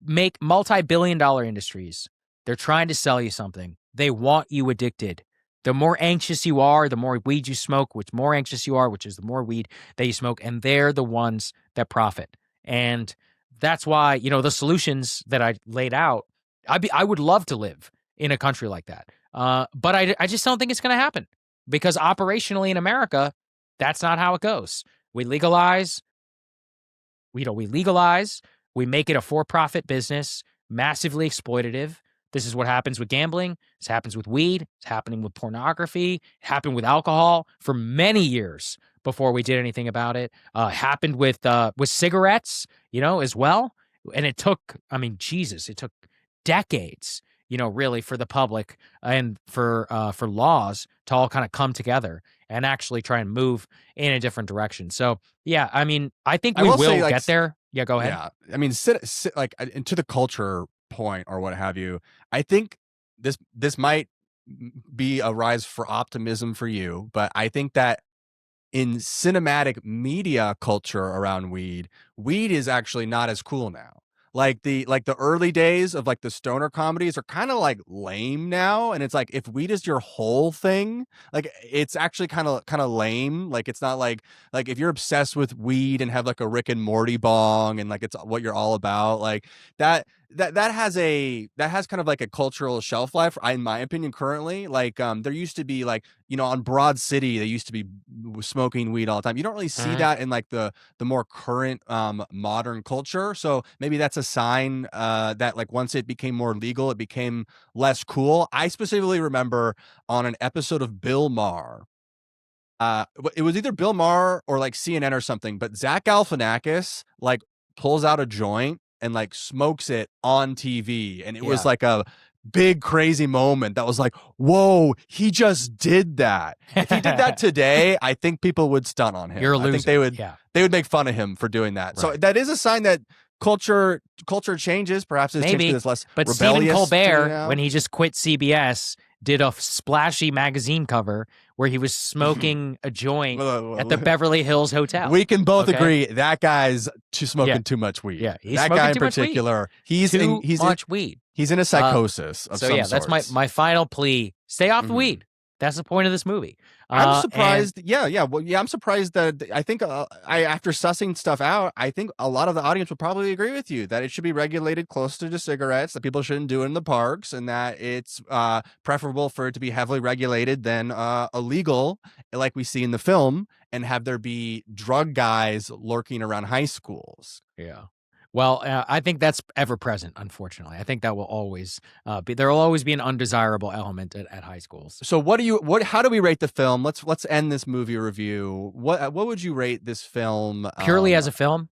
make multi-billion-dollar industries. They're trying to sell you something. They want you addicted. The more anxious you are, the more weed you smoke, which more anxious you are, which is the more weed that you smoke, and they're the ones that profit. And that's why, the solutions that I laid out, I would love to live in a country like that. But I just don't think it's going to happen because operationally in America, that's not how it goes. We legalize, we make it a for-profit business, massively exploitative. This is what happens with gambling. This happens with weed. It's happening with pornography. It happened with alcohol for many years before we did anything about it. Happened with cigarettes, as well. And it took, it took decades, really for the public and for laws to all kind of come together and actually try and move in a different direction. So, yeah, I think we will get there. Yeah, go ahead. Yeah, into the culture point or what have you, I think this might be a rise for optimism for you, but I think that in cinematic media culture around weed is actually not as cool now. Like the early days of the stoner comedies are kind of lame now, and it's if weed is your whole thing, it's actually kind of lame. It's not like if you're obsessed with weed and have a Rick and Morty bong and it's what you're all about, that has kind of a cultural shelf life, in my opinion. Currently, there used to be on Broad City, they used to be smoking weed all the time. You don't really see that in the more current modern culture. So maybe that's a sign that once it became more legal, it became less cool. I specifically remember on an episode of Bill Maher, it was either Bill Maher or CNN or something, but Zach Galifianakis pulls out a joint and smokes it on TV, and it was a big crazy moment that was whoa, he just did that. If he did that today, I think people would stun on him. You're a loser. I think they would make fun of him for doing that. Right. So that is a sign that culture changes. Perhaps it's changing this less but rebellious. Stephen Colbert, when he just quit CBS, did a splashy magazine cover where he was smoking a joint at the Beverly Hills Hotel. We can both agree that guy's smoking too much weed. Yeah, that guy in particular, he's much weed. He's in a psychosis of some sort. That's my final plea. Stay off the weed. That's the point of this movie. I'm surprised. I'm surprised that I think after sussing stuff out, I think a lot of the audience would probably agree with you that it should be regulated closer to cigarettes, that people shouldn't do it in the parks, and that it's preferable for it to be heavily regulated than illegal, like we see in the film, and have there be drug guys lurking around high schools. Yeah. Well, I think that's ever present, unfortunately. I think that will always there will always be an undesirable element at high schools. So how do we rate the film? Let's end this movie review. What would you rate this film? Purely as a film?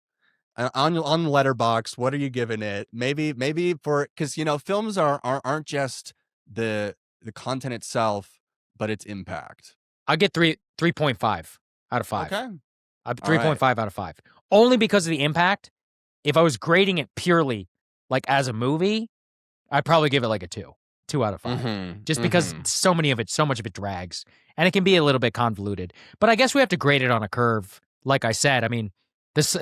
On Letterboxd, what are you giving it? Maybe because films aren't just the content itself, but its impact. I'll get 3.5 out of 5. Okay. 3.5 out of 5. Only because of the impact. If I was grading it purely like as a movie, I'd probably give it like a 2 out of 5. Mm-hmm. Just because so much of it drags, and it can be a little bit convoluted. But I guess we have to grade it on a curve. Like I said, I mean, this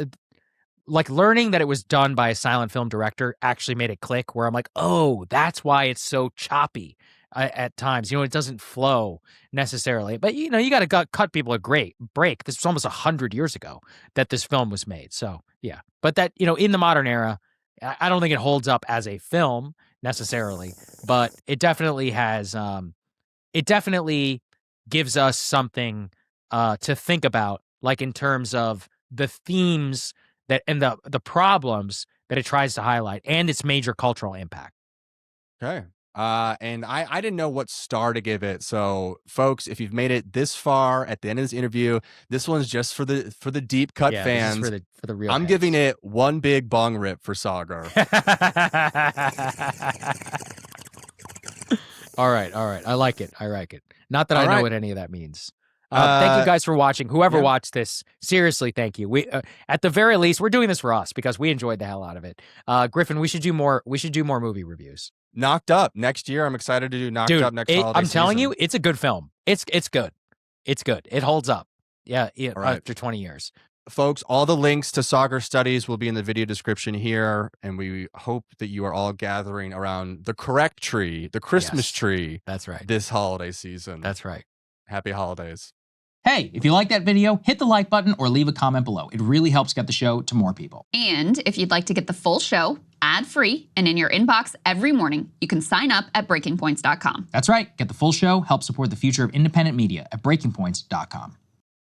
like learning that it was done by a silent film director actually made it click. Where I'm like, oh, that's why it's so choppy at times. It doesn't flow necessarily. But you got to cut people a great break. This was almost 100 years ago that this film was made. So yeah, but that in the modern era, I don't think it holds up as a film necessarily, but it definitely has. It definitely gives us something to think about, like in terms of the themes that and the problems that it tries to highlight and its major cultural impact. Okay. And I didn't know what star to give it. So folks, if you've made it this far at the end of this interview, this one's just for the deep cut fans. This is for the real. I'm giving it one big bong rip for Saagar. All right. I like it. Not that I know what any of that means. Thank you guys for watching. Whoever watched this, seriously, thank you. We, at the very least, we're doing this for us because we enjoyed the hell out of it. Griffin, we should do more movie reviews. Knocked Up next year. I'm excited to do Knocked Up next holiday I'm telling season. you, it's a good film. It's good. It's good. It holds up. Yeah, right. After 20 years. Folks, all the links to Saagar studies will be in the video description here, and we hope that you are all gathering around the correct tree, the Christmas tree. That's right. This holiday season. That's right. Happy holidays. Hey, if you like that video, hit the like button or leave a comment below. It really helps get the show to more people. And if you'd like to get the full show, ad-free, and in your inbox every morning, you can sign up at breakingpoints.com. That's right. Get the full show, help support the future of independent media at breakingpoints.com.